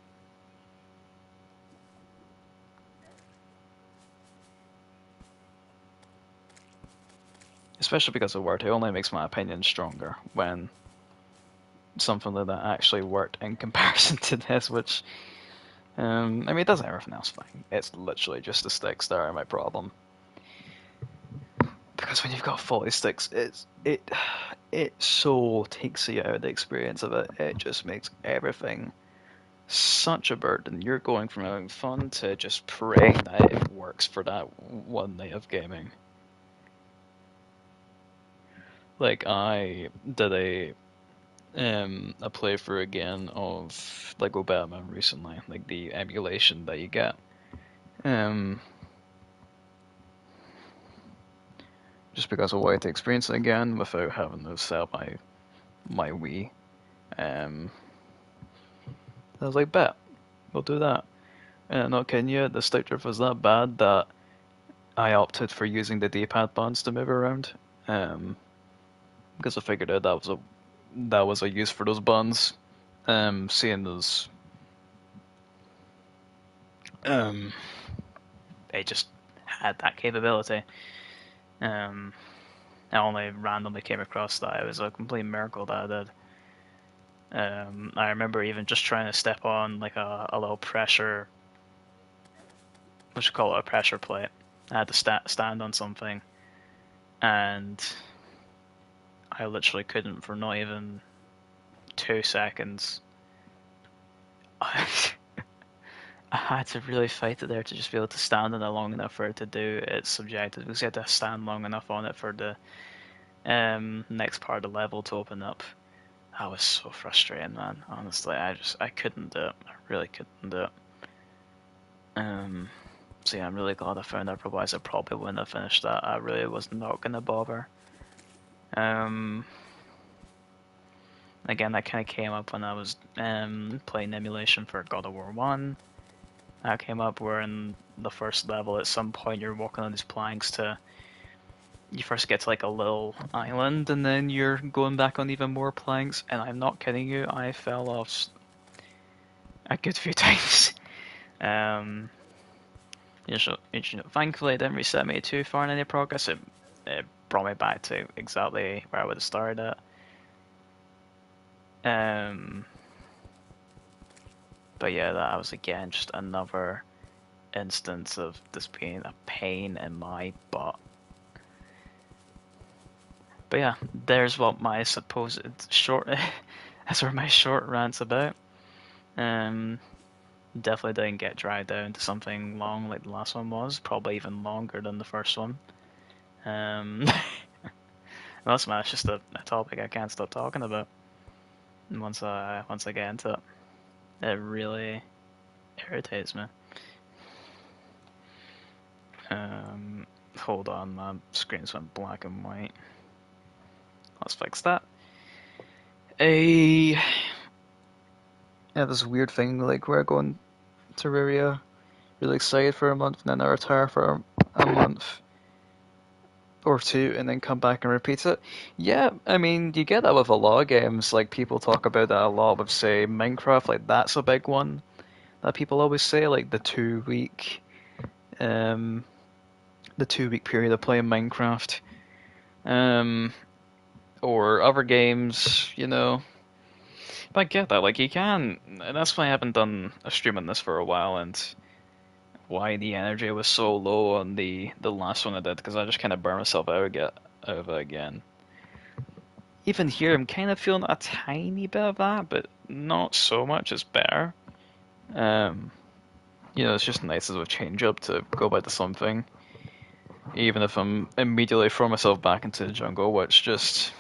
Especially because it worked. It only makes my opinion stronger when something like that actually worked in comparison to this, which, I mean, it does everything else fine. It's literally just the sticks that are my problem. Because when you've got faulty sticks, it so takes you out of the experience of it. It just makes everything such a burden. You're going from having fun to just praying that it works for that one night of gaming. Like I did a playthrough again of Lego Batman recently, like the emulation that you get. Um, just because I wanted to experience it again without having to sell my Wii. Um, I was like, bet, we'll do that. And not kidding you, the stick drift was that bad that I opted for using the D-pad buttons to move around. Because I figured out that was a use for those buttons. Seeing those, um, it just had that capability. Um, I only randomly came across that. It was a complete miracle that I did. I remember even just trying to step on like a little pressure, what you call it, a pressure plate. I had to stand on something, and I literally couldn't for not even 2 seconds. I had to really fight it there to just be able to stand on it long enough for it to do its subjective, because you had to stand long enough on it for the next part of the level to open up. That was so frustrating, man. Honestly, I couldn't do it. I really couldn't do it. So yeah, I'm really glad I found that. Otherwise, I probably wouldn't have finished that. I really was not gonna bother. Um, Again, that kind of came up when I was playing emulation for God of War 1. That came up where in the first level, at some point, you're walking on these planks to. You first get to like a little island, and then you're going back on even more planks. And I'm not kidding you, I fell off a good few times. Um, thankfully, it didn't reset me too far in any progress. It brought me back to exactly where I would have started at. But yeah, that was again just another instance of this being a pain in my butt. But yeah, there's what my supposed short. That's where my short rant's about. Um, Definitely didn't get dragged down to something long like the last one was. Probably even longer than the first one. Um, that's man, it's just a topic I can't stop talking about. And once I get into it, it really irritates me. Hold on, my screen's went black and white. Let's fix that. Yeah, this weird thing like we're going to Terraria, really excited for a month, and then I retire for a month or two, and then come back and repeat it. Yeah, I mean, you get that with a lot of games. Like people talk about that a lot with, say, Minecraft. Like that's a big one that people always say. Like um, the 2 week period of playing Minecraft, um, or other games. But I get that. Like you can, and that's why I haven't done a stream on this for a while, and why the energy was so low on the last one I did, because I just kind of burned myself out of it again. Even here, I'm kind of feeling a tiny bit of that, but not so much. It's better. Um, it's just nice as a change up to go back to something, even if I'm immediately throwing myself back into the jungle, which just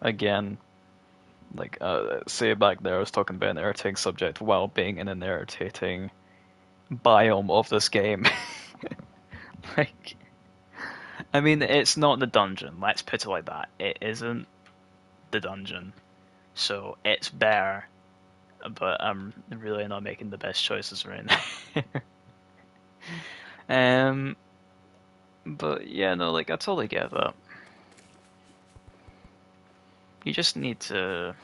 again, like say back there, I was talking about an irritating subject while being in an irritating biome of this game. Like, I mean, it's not the dungeon. Let's put it like that. It isn't the dungeon, so it's better. But I'm really not making the best choices right now. um, but yeah, no, like I totally get that. You just need to.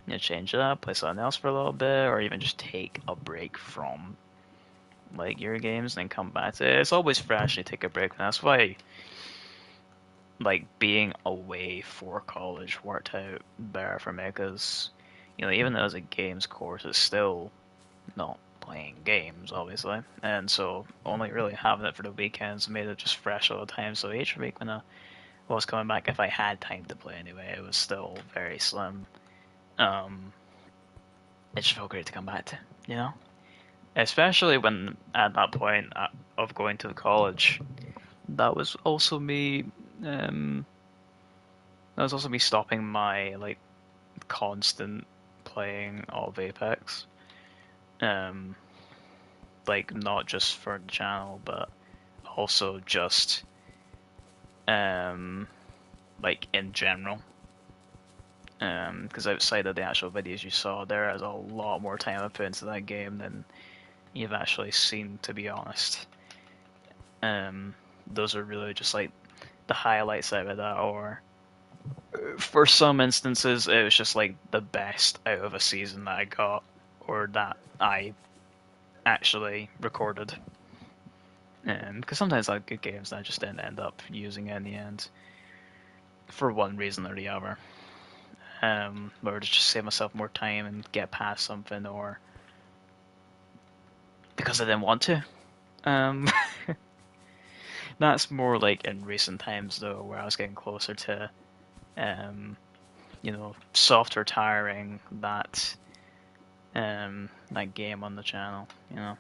You know, change it up, play something else for a little bit, or even just take a break from like your games and then come back to it. It's always fresh. You take a break, and that's why like being away for college worked out better for me because you know even though it's a games course, it's still not playing games obviously, and so only really having it for the weekends made it just fresh all the time. So each week when I was coming back, if I had time to play anyway, it was still very slim. Um, it just felt great to come back to, you know, especially when at that point of going to college, that was also me. Um, that was also me stopping my like constant playing of Apex. Um, like not just for the channel, but also just um, like in general. Because outside of the actual videos you saw, there is a lot more time I put into that game than you've actually seen, to be honest. Um, those are really just like the highlights out of that, or for some instances, it was just like the best out of a season that I got, or that I actually recorded. Because sometimes I have good games that I just didn't end up using in the end, for one reason or the other. Or to just save myself more time and get past something, or because I didn't want to. Um, that's more like in recent times though, where I was getting closer to, um, you know, soft retiring that game on the channel. You know,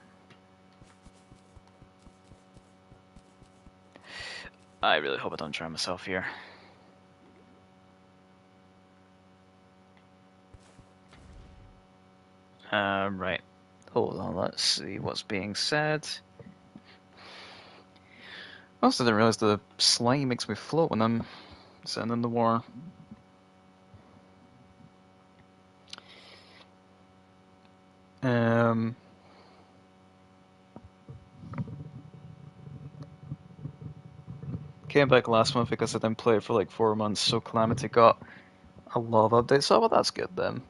I really hope I don't drown myself here. Right. Hold on, let's see what's being said. I also didn't realize the slime makes me float when I'm sitting in the water. Um, Came back last month because I didn't play it for like 4 months, so Calamity got a lot of updates. Oh, well, that's good then.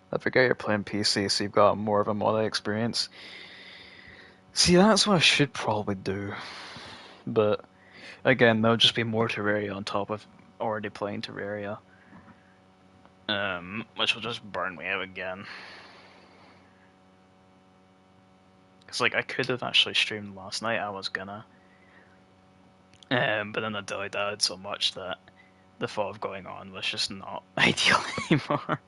I forget you're playing PC, so you've got more of a modded experience. See, that's what I should probably do. But again, there'll just be more Terraria on top of already playing Terraria. Which will just burn me out again. Because, like, I could have actually streamed last night, I was gonna. But then I died out so much that the thought of going on was just not ideal anymore.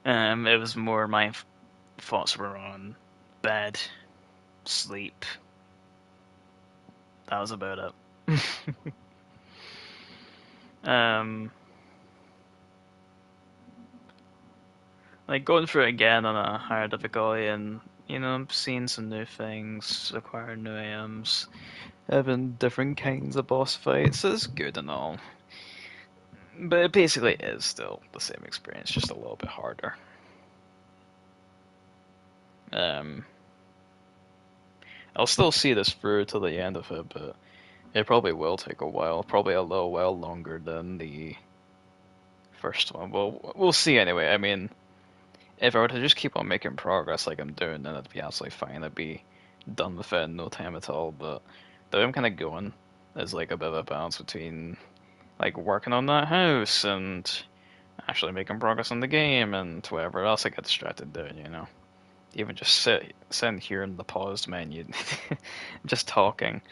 It was more my thoughts were on bed, sleep. That was about it. um, like going through it again on a higher difficulty and you know seeing some new things, acquiring new AMs, having different kinds of boss fights is good and all, but it basically is still the same experience, just a little bit harder. Um, I'll still see this through to the end of it, but it probably will take a while, probably a little while longer than the first one. Well, we'll see anyway. I mean, if I were to just keep on making progress like I'm doing, then it'd be absolutely fine. I'd be done with it in no time at all. But the way I'm kind of going is like a bit of a balance between like working on that house and actually making progress on the game and whatever else I get distracted doing, you know. Even just sitting here in the paused menu, just talking.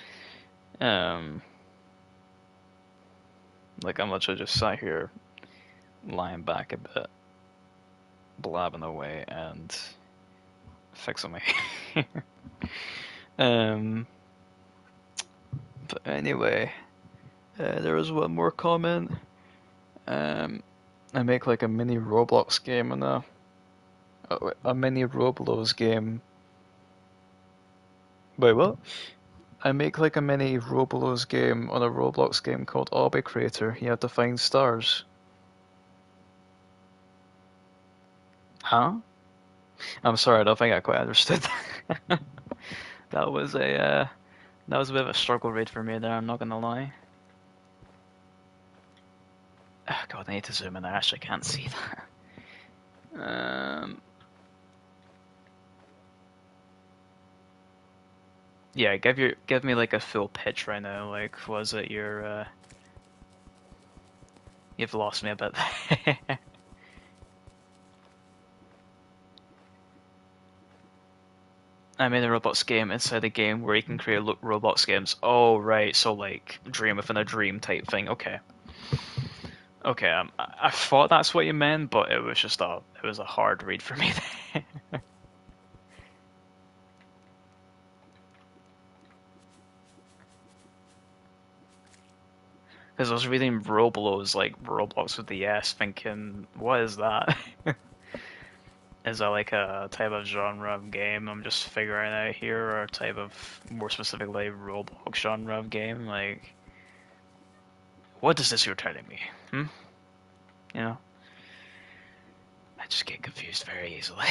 Um, like I'm literally just sat here lying back a bit, blabbing away and fixing my hair. um, but anyway, there was one more comment. Um, I make like a mini Roblox game and a mini Roblox game. Wait, what? I make like a mini Roblox game on a Roblox game called Obby Creator. You have to find stars. Huh? I'm sorry, I don't think I quite understood that. That was that was a bit of a struggle read for me there. I'm not gonna lie. Oh, God, I need to zoom in. I actually can't see that. Um, Yeah, give me like a full pitch right now. Like, was it your you've lost me a bit. I made a Roblox game inside a game where you can create Roblox games. Oh, right. So like dream within a dream type thing. Okay. Okay. I thought that's what you meant, but it was a hard read for me. Because I was reading Roblox, like Roblox with the S, thinking, what is that? Is that like a type of genre of game I'm just figuring out here, or a type of more specifically Roblox genre of game? Like, what is this you're telling me? Hmm? You know, I just get confused very easily.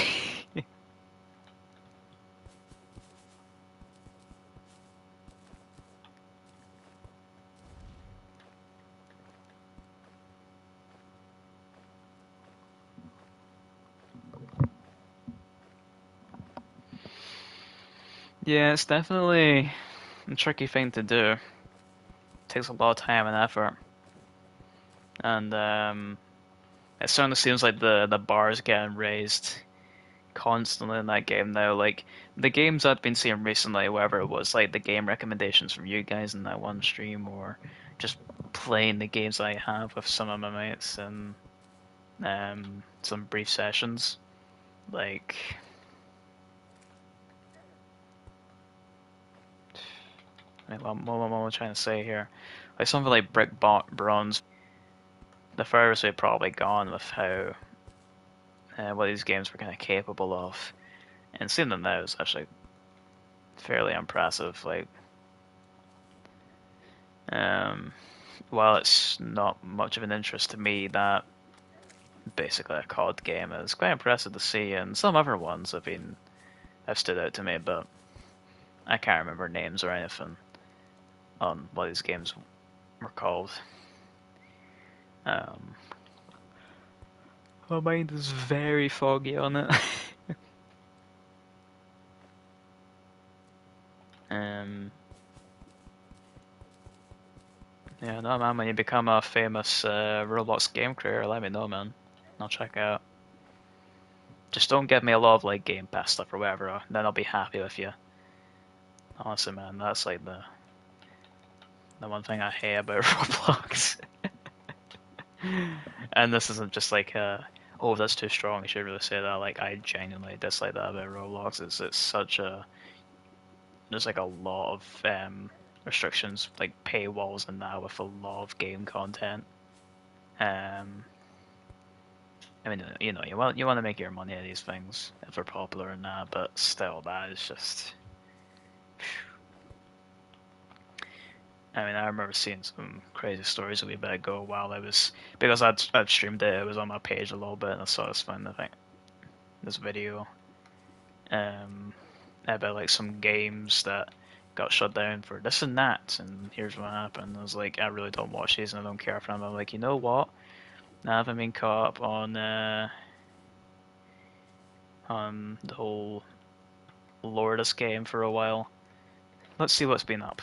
Yeah, it's definitely a tricky thing to do. It takes a lot of time and effort, and it certainly seems like the bar is getting raised constantly in that game now. Like the games I've been seeing recently, whether it was like the game recommendations from you guys in that one stream, or just playing the games I have with some of my mates and some brief sessions. Like, what am I trying to say here? Like something like Bronze, the furthest we've probably gone with how what these games were kind of capable of, and seeing them now is actually fairly impressive. Like, um, while it's not much of an interest to me, that basically a COD game is quite impressive to see, and some other ones have stood out to me, but I can't remember names or anything on what these games were called. Um, my mind is very foggy on it. um, yeah, no man, when you become a famous Roblox game creator, let me know, man. I'll check out. Just don't give me a lot of like Game Pass stuff or whatever, then I'll be happy with you. Honestly, man, that's like the one thing I hate about Roblox. And this isn't just like oh that's too strong. You should really say that. Like I genuinely dislike that about Roblox. It's such a there's like a lot of restrictions, like paywalls and that with a lot of game content. Um, I mean, you want to make your money at these things if they're popular and that, but still, that is just. I mean, I remember seeing some crazy stories a wee bit ago while I was because I'd streamed it. It was on my page a little bit, and I saw this video um about like some games that got shut down for this and that, and here's what happened. I was like, I really don't watch these, and I don't care for them. I'm like, you know what? I haven't been caught up on the whole Lourdes game for a while. Let's see what's been up.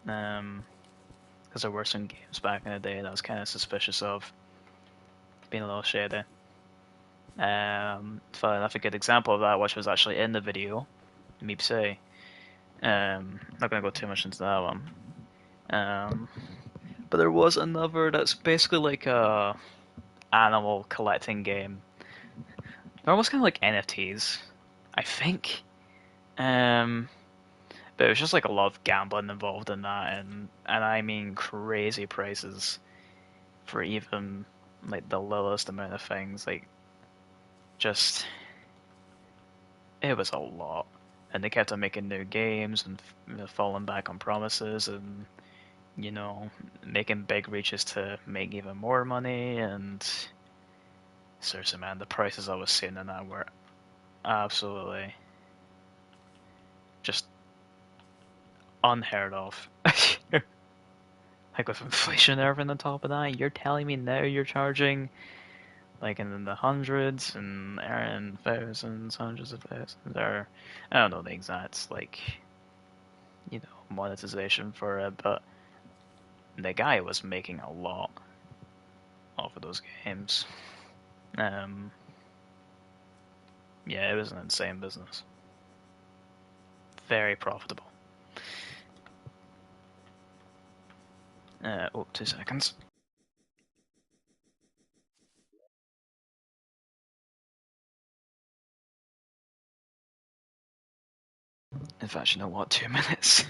Because there were some games back in the day that I was kind of suspicious of being a little shady. Funny enough, a good example of that, which was actually in the video, Meep say. Not gonna go too much into that one. Um, but there was another that's basically like a animal collecting game. They're almost kind of like NFTs, I think. Um, but it was just like a lot of gambling involved in that, and I mean crazy prices for even like the littlest amount of things. Like just it was a lot, and they kept on making new games and falling back on promises and making big reaches to make even more money. And seriously, man, the prices I was seeing in that were absolutely just unheard of. Like with inflation and everything on top of that, you're telling me now you're charging like in the hundreds and thousands, hundreds of thousands, or I don't know the exact like monetization for it, but the guy was making a lot off of those games. Um, yeah, it was an insane business, very profitable. Oh, 2 seconds. In fact, you know what? 2 minutes.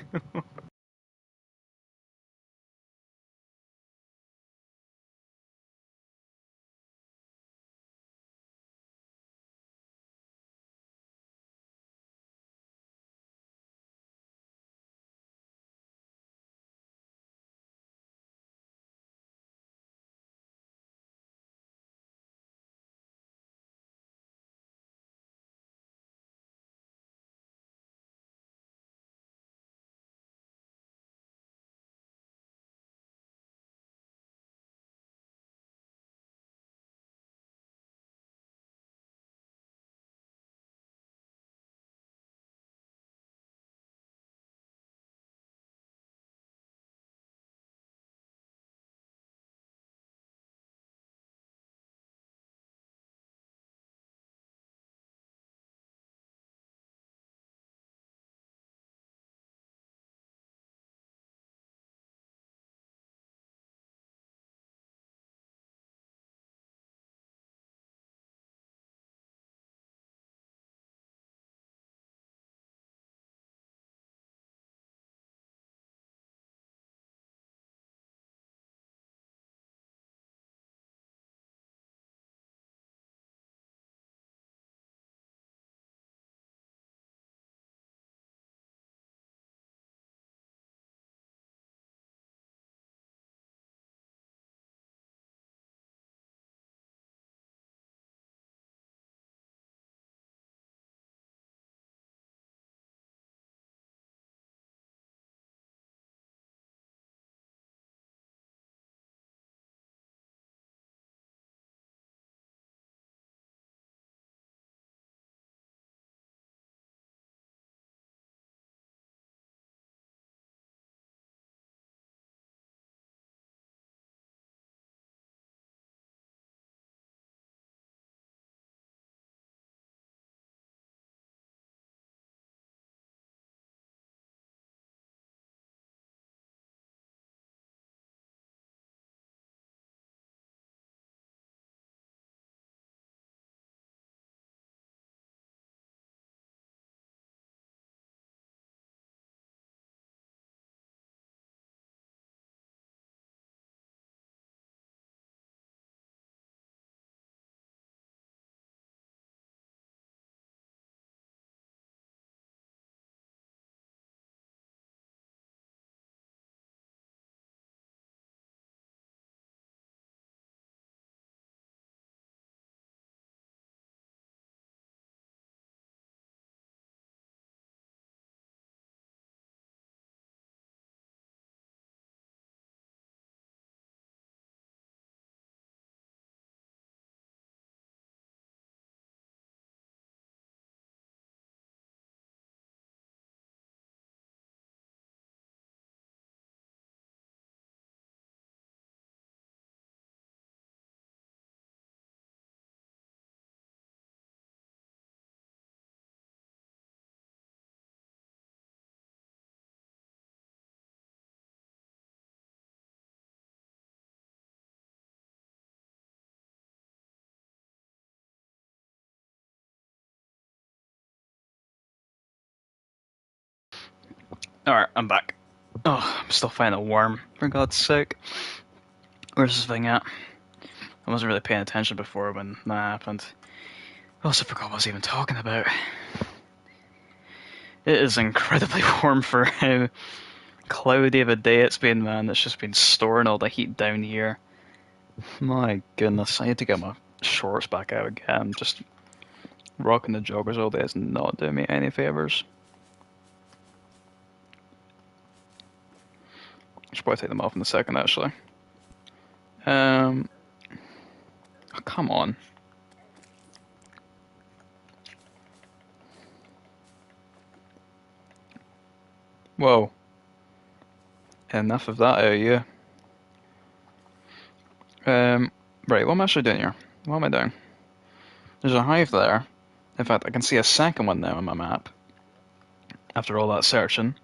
Alright, I'm back. Oh, I'm still finding a worm, for God's sake. Where's this thing at? I wasn't really paying attention before when that happened. I also forgot what I was even talking about. It is incredibly warm for how cloudy of a day it's been, man. It's just been storing all the heat down here. My goodness, I need to get my shorts back out again. Just rocking the joggers all day is not doing me any favors. I should probably take them off in a second, actually. Um, come on. Whoa. Enough of that out of you. Right, what am I actually doing here? What am I doing? There's a hive there. In fact, I can see a second one now on my map. After all that searching.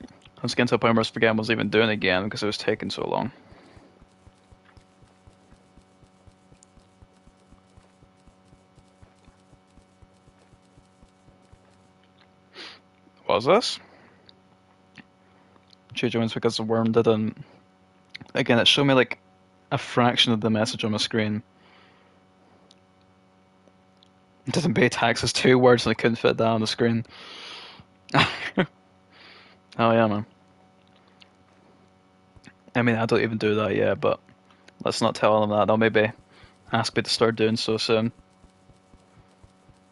I was getting to a point where I was forgetting what I was even doing again because it was taking so long. What was this? Jones because the worm didn't. Again, it showed me like a fraction of the message on my screen. It didn't pay taxes 2 words and I couldn't fit that on the screen. Oh yeah, man. I mean, I don't even do that yet, but let's not tell them that. They'll maybe ask me to start doing so soon.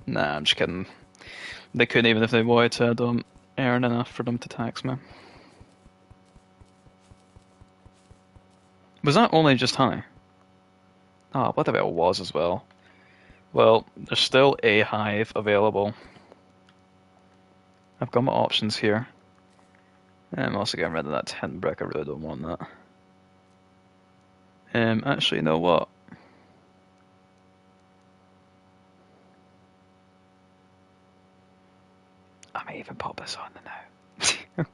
Nah, I'm just kidding. They couldn't even if they wanted to. I don't earn enough for them to tax me. Was that only just honey? Oh, what about it was as well? Well, there's still a hive available. I've got my options here. And I'm also getting rid of that 10 brick. I really don't want that. Actually, you know what? I may even pop this on now.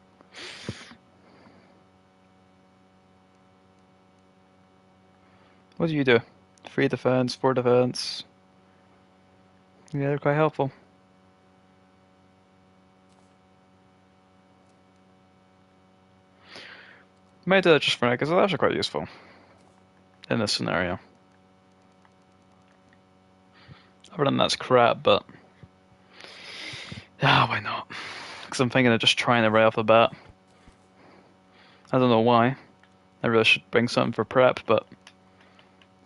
What do you do? 3 defense, 4 defense. Yeah, they're quite helpful. Might do that just for now, because it's actually quite useful in this scenario. Other than that's crap, but why not? Because I'm thinking of just trying it right off the bat. I don't know why. I really should bring something for prep, but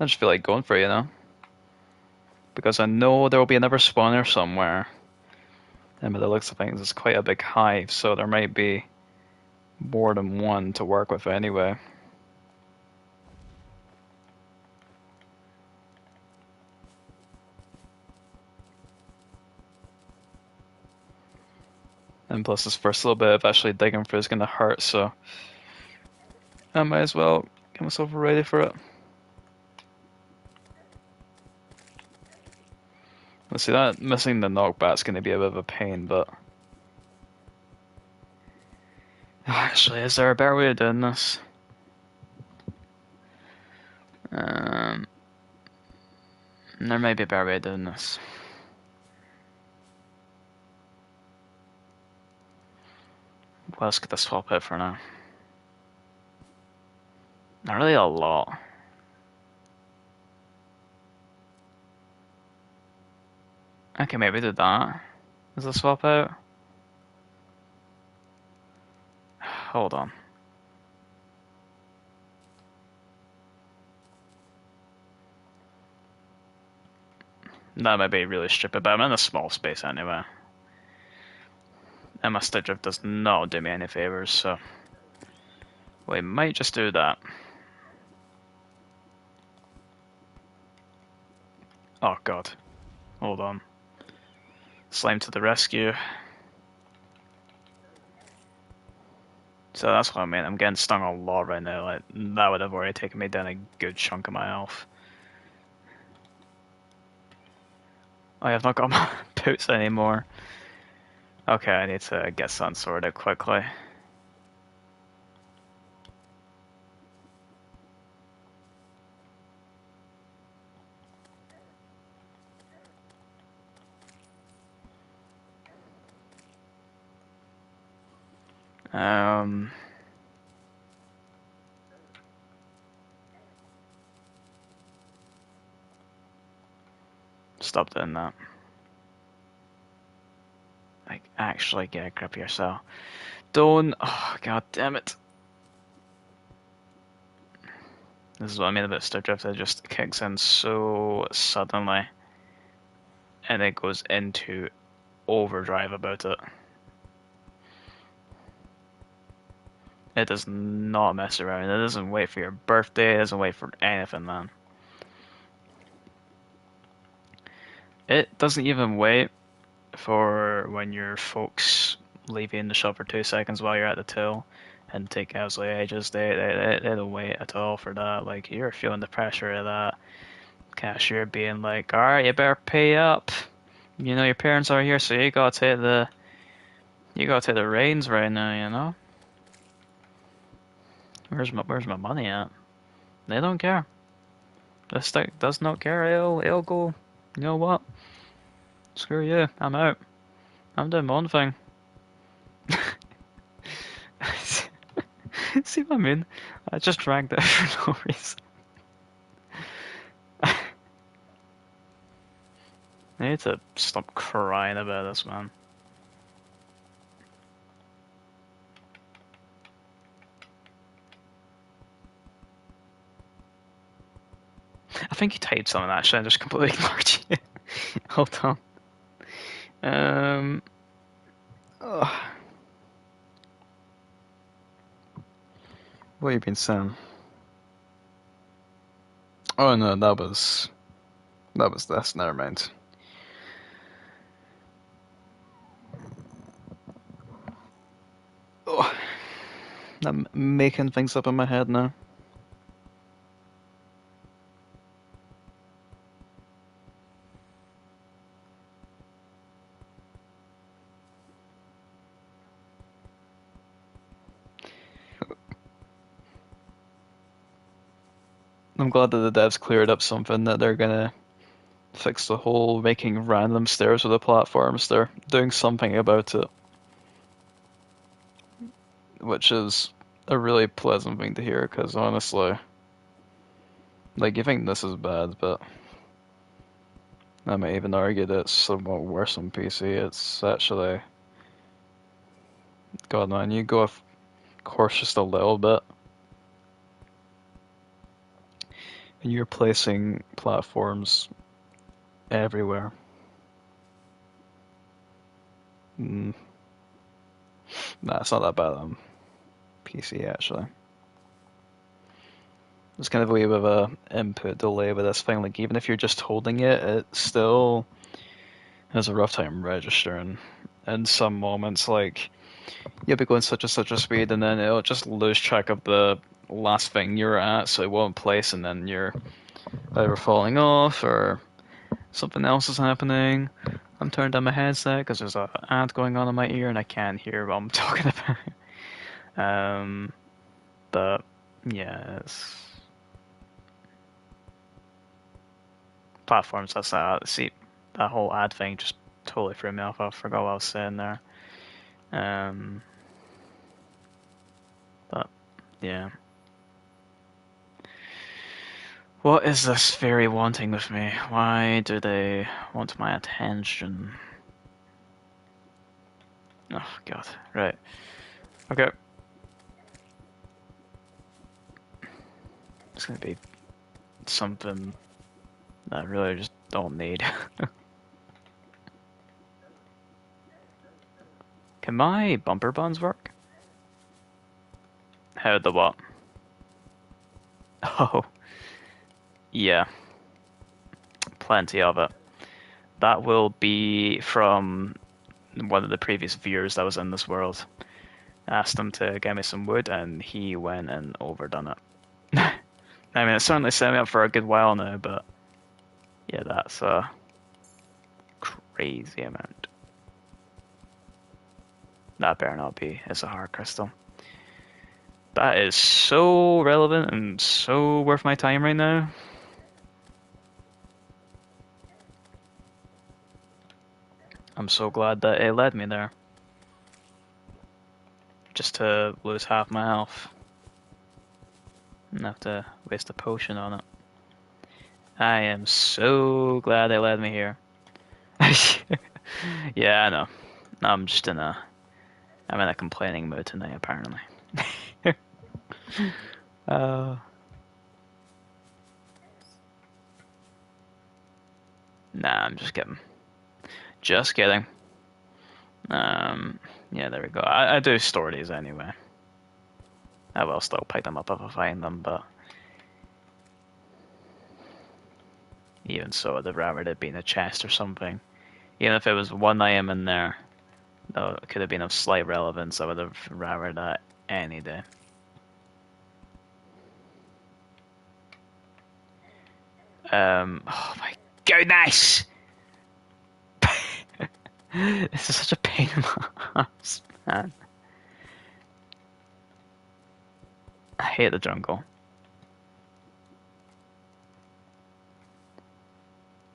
I just feel like going for it, you know? Because I know there will be another spawner somewhere. And by the looks of things, it's quite a big hive, so there might be more than one to work with anyway. And plus this first little bit of actually digging for is going to hurt, so I might as well get myself ready for it. Let's see, that missing the knockback's going to be a bit of a pain, but actually, is there a better way of doing this? There might be a better way of doing this. What else could I swap out for now? Not really a lot. Okay, maybe do that. Is a swap out? Hold on. That might be really stupid, but I'm in a small space anyway. And my stick drift does not do me any favors, so we might just do that. Oh god. Hold on. Slime to the rescue. So that's what I mean. I'm getting stung a lot right now. Like, that would have already taken me down a good chunk of my health. I have not got my boots anymore. Okay, I need to get something sorted quickly. Stop doing that. Like, actually get a grip of yourself. Don't. Oh, god damn it. This is what I mean about stick drift. It just kicks in so suddenly. And it goes into overdrive about it. It does not mess around. It doesn't wait for your birthday. It doesn't wait for anything, man. It doesn't even wait for when your folks leave you in the shop for 2 seconds while you're at the till and take absolutely ages. They don't wait at all for that. Like, you're feeling the pressure of that cashier being like, alright, you better pay up. You know, your parents are here, so you gotta take the reins right now, you know? Where's my money at? They don't care. This stick does not care. It'll go, you know what? Screw you, I'm out. I'm doing my own thing. See what I mean? I just dragged it for no reason. I need to stop crying about this, man. I think you typed something actually, I just completely ignored you. Hold on. Oh. What have you been saying? Oh no, that was this. Never mind. Oh, I'm making things up in my head now. I'm glad that the devs cleared up something that they're gonna fix the whole making random stairs with the platforms. They're doing something about it, which is a really pleasant thing to hear. Because honestly, like you think this is bad, but I might even argue that it's somewhat worse on PC. It's actually, God man, you go off course just a little bit, and you're placing platforms everywhere. Mm, nah, it's not that bad on PC actually. There's kind of a wee bit of a input delay with this thing. Like even if you're just holding it, it still has a rough time registering. In some moments, like you'll be going such a speed, and then it'll just lose track of the last thing you're at, so it won't place, and then you're either falling off or something else is happening. I'm turning down my headset because there's a ad going on in my ear, and I can't hear what I'm talking about. But yeah, it's platforms. That's that. See, that whole ad thing just totally threw me off. I forgot what I was saying there. Um, but yeah. What is this fairy wanting with me? Why do they want my attention? Oh god. Right. Okay. It's gonna be something that I really just don't need. Can my bumper buns work? How the what? Oh, yeah. Plenty of it. That will be from one of the previous viewers that was in this world. I asked him to get me some wood, and he went and overdone it. I mean, it certainly set me up for a good while now, but yeah, that's a crazy amount. That better not be. It's a hard crystal. That is so relevant and so worth my time right now. I'm so glad that it led me there. Just to lose half my health. And have to waste a potion on it. I am so glad they led me here. Yeah, I know. I'm just I'm in a complaining mood tonight, apparently. uh, nah, I'm just kidding. Just kidding. Yeah, there we go. I do store these anyway. I will still pick them up if I find them, but even so, I'd have rather it be in a chest or something. Even if it was one item in there, though it could have been of slight relevance, I would have rather that any day. Oh my goodness! This is such a pain in the ass, man. I hate the jungle.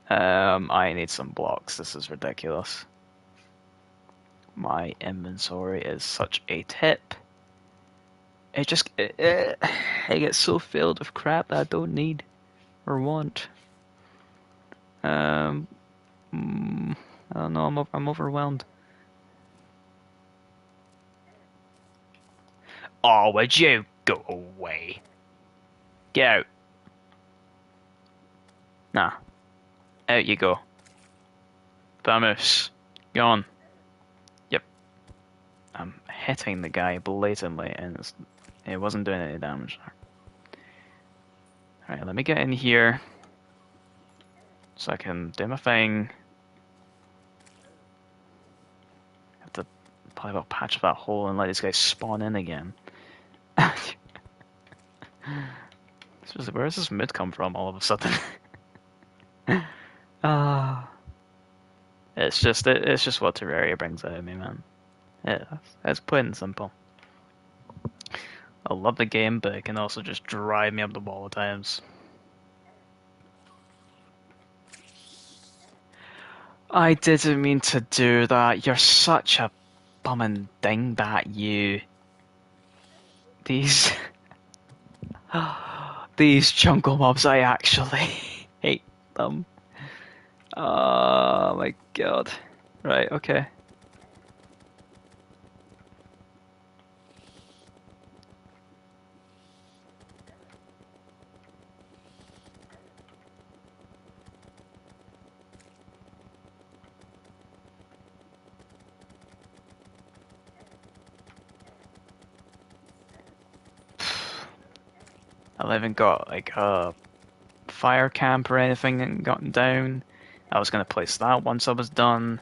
I need some blocks. This is ridiculous. My inventory is such a tip. It gets so filled with crap that I don't need or want. I don't know. I'm overwhelmed. Oh, would you go away? Get out. Nah, out you go. Vamos. Gone. Yep. I'm hitting the guy blatantly, and it wasn't doing any damage. Alright, let me get in here so I can do my thing. Have to probably about patch that hole and let these guys spawn in again. Where does this mid come from all of a sudden? Ah, it's just what Terraria brings out of me, man. Yeah, it's plain and simple. I love the game, but it can also just drive me up the wall at times. I didn't mean to do that. You're such a bumming dingbat, you. These these jungle mobs, I actually hate them. Oh my god. Right, okay. I've even got like a fire camp or anything gotten down. I was gonna place that once I was done.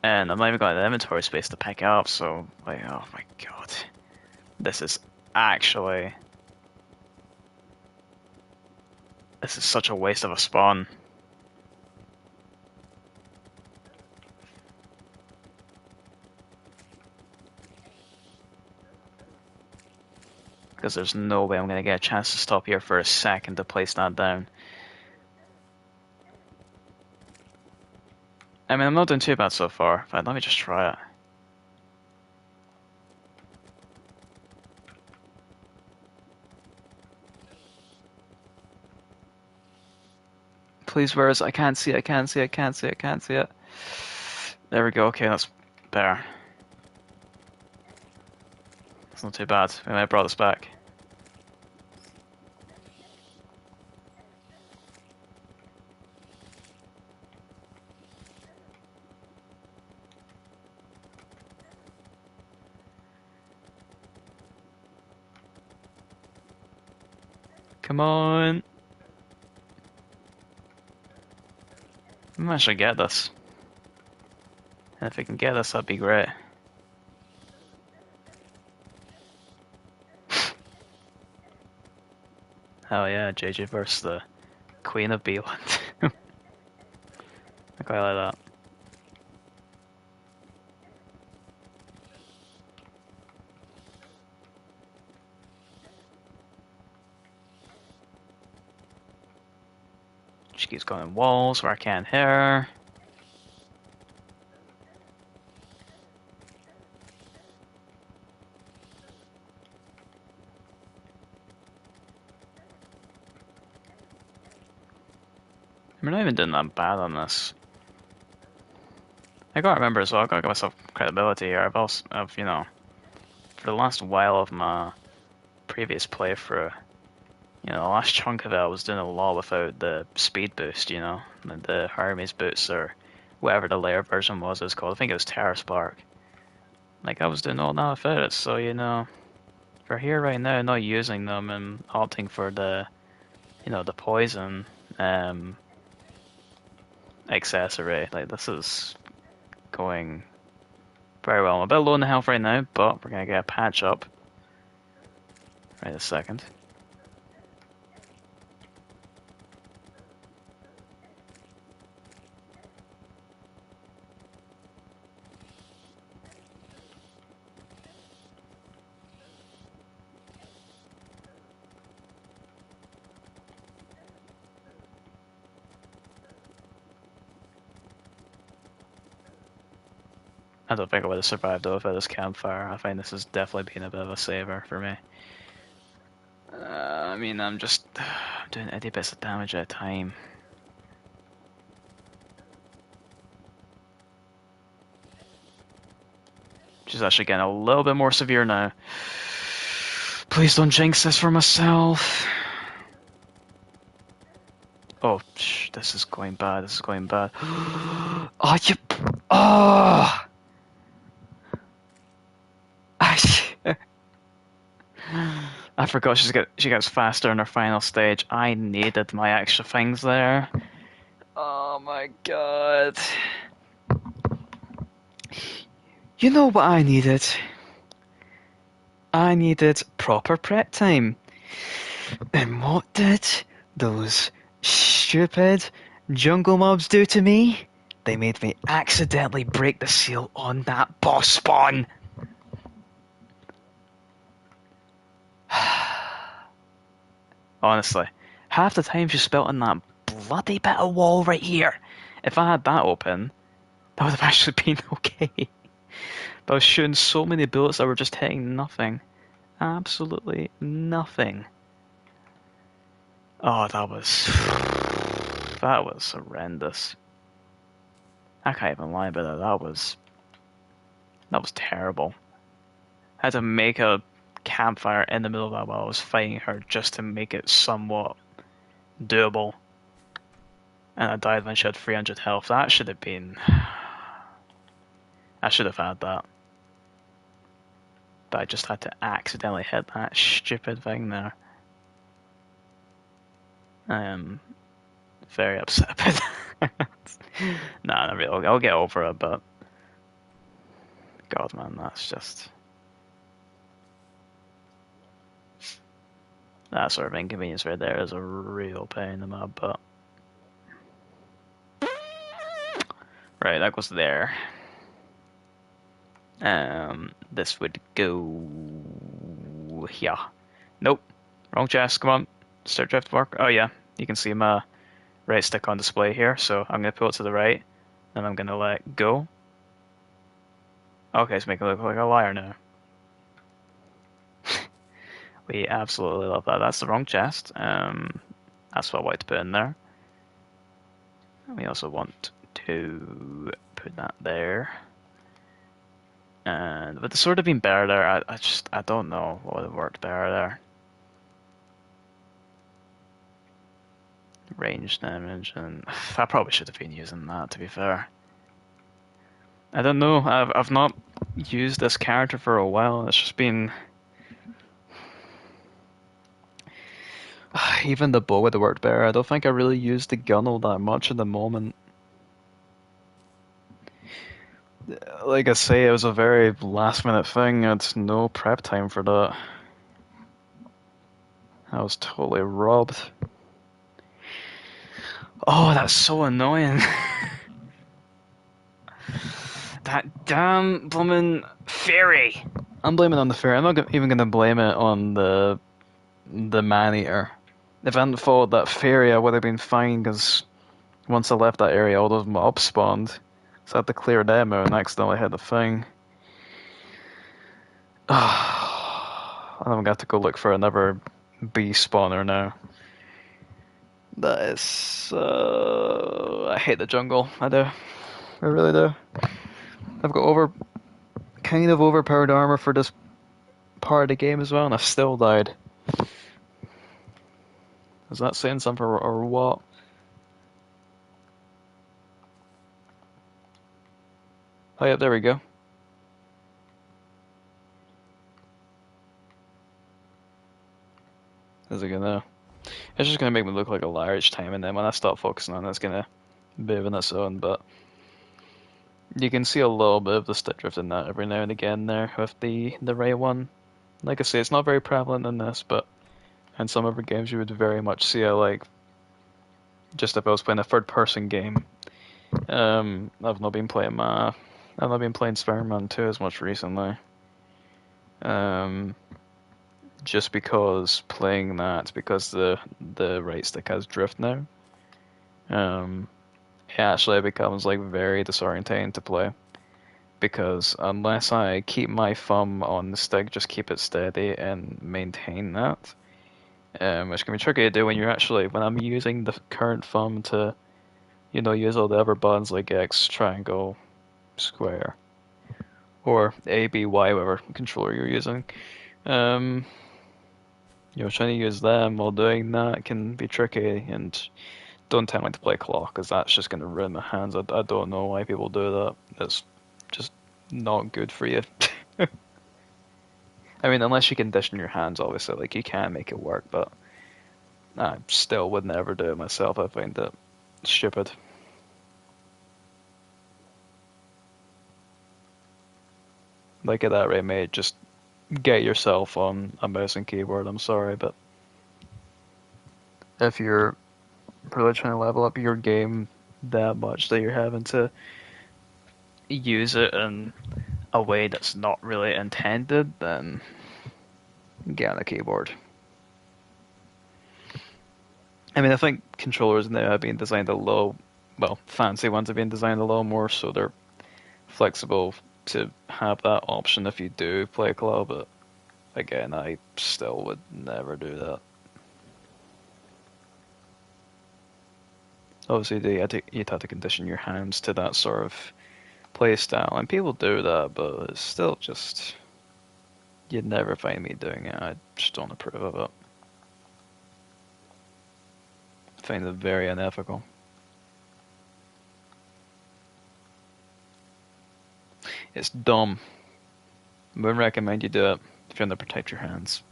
And I've not even got an inventory space to pick up, so like, oh my god. This is actually this is such a waste of a spawn. Because there's no way I'm gonna get a chance to stop here for a second to place that down. I mean, I'm not doing too bad so far, but let me just try it. Please, where is it? I can't see it, I can't see it, I can't see it, I can't see it. There we go, okay, that's better. It's not too bad. We might have brought this back. Come on! I might actually get this. And if we can get this, that'd be great. Hell yeah, JJ versus the Queen of Beeland. I quite like that. She keeps going in walls where I can't hit her. We're not even doing that bad on this. I gotta remember as well, I gotta give myself credibility here. You know, for the last while of my previous playthrough, you know, the last chunk of it I was doing a lot without the speed boost, you know, the Hermes boots or whatever the layer version was called. I think it was Terra Spark. Like, I was doing all that without it, so, you know, For here right now, not using them and opting for the, the poison accessory. Like, this is going very well. I'm a bit low in the health right now, but we're gonna get a patch up right a second. I don't think I would have survived though without this campfire. I find this has definitely been a bit of a saver for me. I mean, I'm just doing 80 bits of damage at a time. Which is actually getting a little bit more severe now. Please don't jinx this for myself. Oh, this is going bad. This is going bad. Oh, you. Oh! I forgot she gets faster in her final stage. I needed my extra things there. Oh my god. You know what I needed? I needed proper prep time. And what did those stupid jungle mobs do to me? They made me accidentally break the seal on that boss spawn. Honestly, half the time she spent on that bloody bit of wall right here. If I had that open, that would have actually been okay. But I was shooting so many bullets that were just hitting nothing. Absolutely nothing. Oh, that was horrendous. I can't even lie about that. That was terrible. I had to make a campfire in the middle of that while I was fighting her just to make it somewhat doable. And I died when she had 300 health. That should have been... I should have had that. But I just had to accidentally hit that stupid thing there. I am very upset about that. Nah, not really. I'll get over it, but... God, man, that's just... That sort of inconvenience right there is a real pain in my butt. Right, that goes there. This would go here. Nope, wrong chest. Come on, start drift work. Oh yeah, you can see my right stick on display here. So I'm gonna pull it to the right, and I'm gonna let go. Okay, it's making it look like a liar now. We absolutely love that. That's the wrong chest. That's what I want to put in there. And we also want to put that there. And with the sword have been better there, I don't know what would have worked better there. Range damage, and I probably should have been using that, to be fair. I don't know. I've not used this character for a while. It's just been even the bow would have worked better. I don't think I really used the gun all that much at the moment. Like I say, it was a very last minute thing. I had no prep time for that. I was totally robbed. Oh, that's so annoying. That damn blooming fairy. I'm blaming it on the fairy. I'm not even gonna blame it on the man-eater. If I hadn't followed that fairy, I would have been fine, because once I left that area, all those mobs spawned. So I had to clear them out and accidentally hit the thing. I'm going to go look for another bee spawner now. That is... I hate the jungle. I do. I really do. I've got kind of overpowered armor for this part of the game as well, and I still died. Is that saying something or what? Oh yeah, there we go. is it gonna? It's just gonna make me look like a liar each time, and then when I start focusing on it, it's gonna move on its own. But you can see a little bit of the stick drift in that every now and again there with the right one. Like I say, it's not very prevalent in this, but in some other games you would very much see it. Like just if I was playing a third-person game, I've not been playing Spider-Man 2 as much recently. Um, just because playing that, because the right stick has drift now. It actually becomes like very disorientating to play because unless I keep my thumb on the stick, just keep it steady and maintain that, which can be tricky to do when I'm using the current thumb to, use all the other buttons like X, triangle, square, or A, B, Y, whatever controller you're using. Um, trying to use them while doing that can be tricky, and don't tell me to play claw because that's just going to ruin my hands. I don't know why people do that. It's just not good for you. I mean, unless you condition your hands, obviously, like you can make it work, but I still would never do it myself. I find it stupid. Like at that rate, mate, just get yourself on a mouse and keyboard. I'm sorry, but if you're really trying to level up your game that much that you're having to use it in a way that's not really intended, then get on a keyboard. I mean, I think controllers now have been designed fancy ones have been designed a little more so they're flexible to have that option if you do play claw, but again, I still would never do that. Obviously, you'd have to condition your hands to that sort of play style, and people do that, but it's still just you'd never find me doing it. I just don't approve of it. I find it very unethical. It's dumb. I wouldn't recommend you do it if you're going to protect your hands.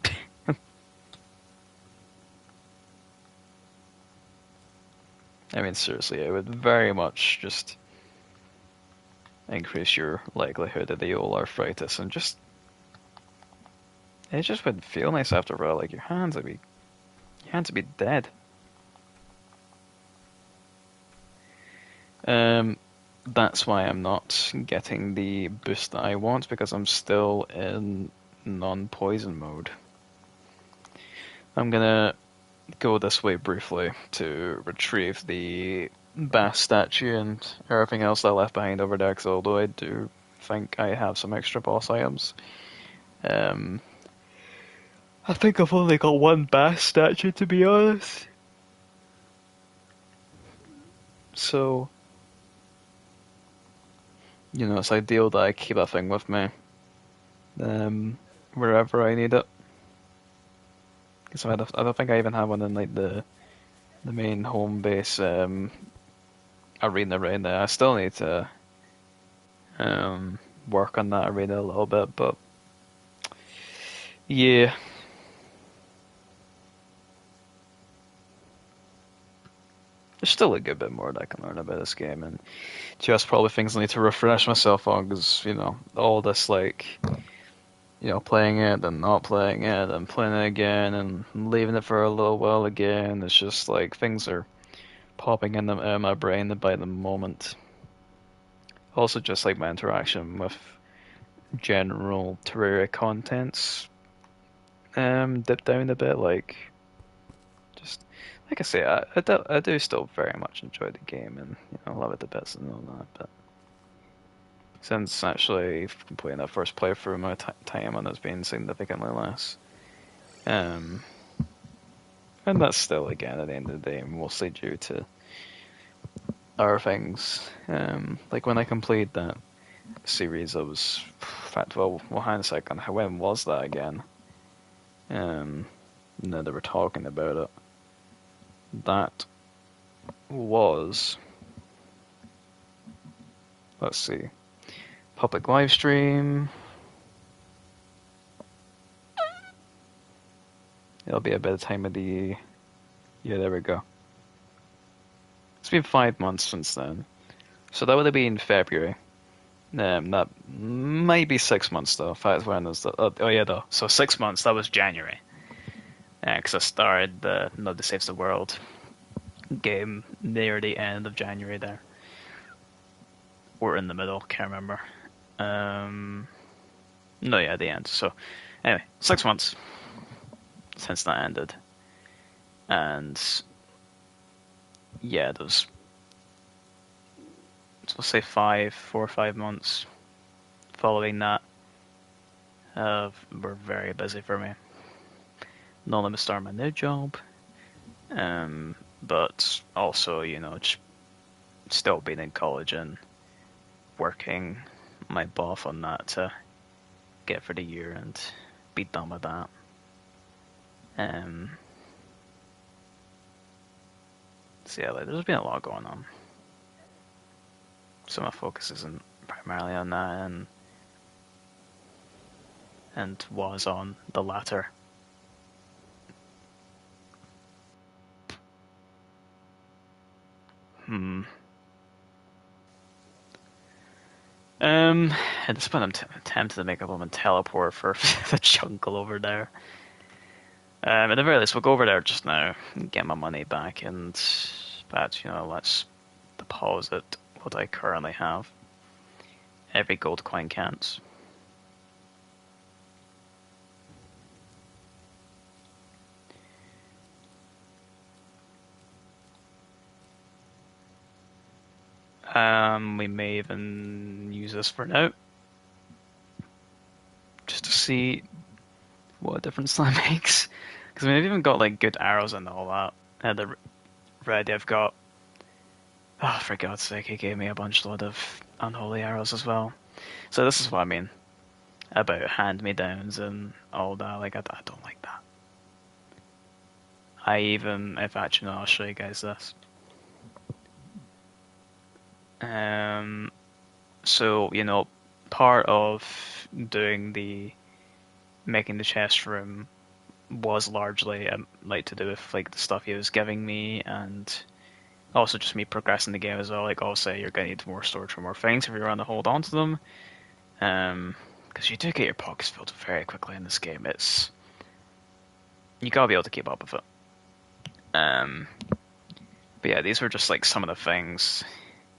I mean, seriously, it would very much just increase your likelihood of the old arthritis, and it just wouldn't feel nice after a while. Like your hands would be dead. That's why I'm not getting the boost that I want because I'm still in non-poison mode. I'm gonna go this way briefly to retrieve the bass statue and everything else I left behind over there, because although I do think I have some extra boss items, I think I've only got one bass statue to be honest. So, it's ideal that I keep that thing with me wherever I need it. Because I don't think I even have one in like the main home base arena right now. I still need to work on that arena a little bit, but yeah. There's still a good bit more that I can learn about this game, and just probably things I need to refresh myself on, because, all this, like, playing it and not playing it and playing it again and leaving it for a little while again, it's just like things are popping in my brain by the moment. Also, just like my interaction with general Terraria contents dipped down a bit, like, just like I say, I do still very much enjoy the game and love it to bits and all that. But since actually completing that first playthrough, my time on has been significantly less. And that's still, again, at the end of the day, mostly due to other things. Like when I completed that series, I was, in fact, well, hang on a second, when was that again? Now they were talking about it. That was, let's see, public live stream. It'll be a better time of the... Yeah, there we go. It's been 5 months since then. So that would have been February. That might be 6 months though. That's when there's the, oh yeah though. So 6 months. That was January. Because I started the Nobody Saves the World game near the end of January there, or in the middle. Can't remember. No, yeah, the end. So anyway, 6 months since that ended, and yeah, those, so we'll say 4 or 5 months following that were very busy for me. Not only starting my new job, but also, just still being in college and working my butt on that to get for the year and be done with that. So yeah, there's been a lot going on. So my focus isn't primarily on that, and was on the latter. At this point, I'm tempted to make a woman teleport for the jungle over there. At the very least, we'll go over there just now and get my money back, but let's deposit what I currently have. Every gold coin counts. We may even use this for now, just to see what difference that makes. Because I've even got like good arrows and all that. The ready I've got. Oh, for God's sake, he gave me a load of unholy arrows as well. So this is what I mean about hand-me-downs and all that. Like, I don't like that. If actually, no, I'll show you guys this. So, part of making the chest room was largely like to do with like the stuff he was giving me, and also just me progressing the game as well. Like, also, you're gonna need more storage for more things if you want to hold on to them. Because you do get your pockets filled very quickly in this game. You gotta be able to keep up with it. But yeah, these were just like some of the things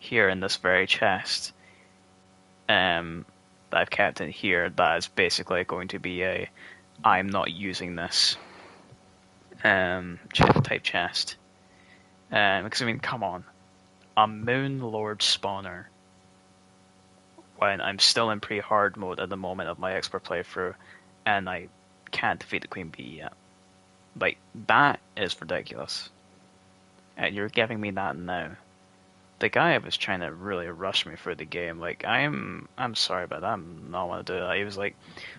here in this very chest that I've kept in here that is basically going to be I'm not using this type chest. Because I mean, come on, a Moon Lord spawner when I'm still in pre-hard mode at the moment of my expert playthrough, and I can't defeat the Queen Bee yet. Like, that is ridiculous. And you're giving me that now. The guy was trying to really rush me through the game. Like, I'm sorry, but I'm not want to do that. He was like,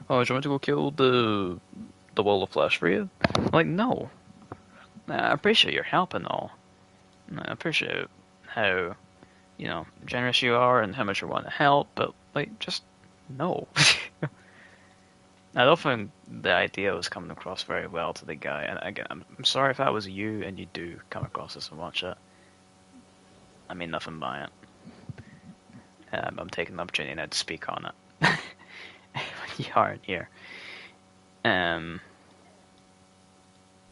"Oh, do you want to go kill the wall of flesh for you?" I'm like, no. I appreciate your help and all. I appreciate how, generous you are and how much you want to help, but like, just no. I don't think the idea was coming across very well to the guy. And again, I'm sorry if that was you and you do come across this and watch it. I mean nothing by it. I'm taking the opportunity now to speak on it. When you aren't here.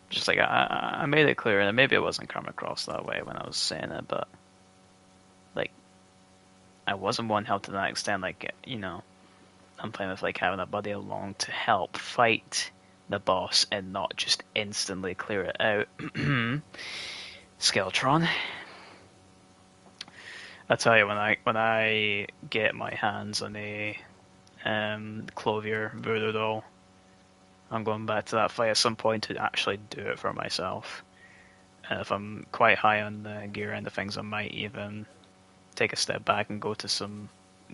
Just like, I made it clear, and maybe it wasn't coming across that way when I was saying it, but like, I wasn't one help to that extent. Like, I'm playing with like having a buddy along to help fight the boss and not just instantly clear it out. Skeletron. I tell you, when I get my hands on a Clovier Voodoo doll, I'm going back to that fight at some point to actually do it for myself. And if I'm quite high on the gear end of things, I might even take a step back and go to some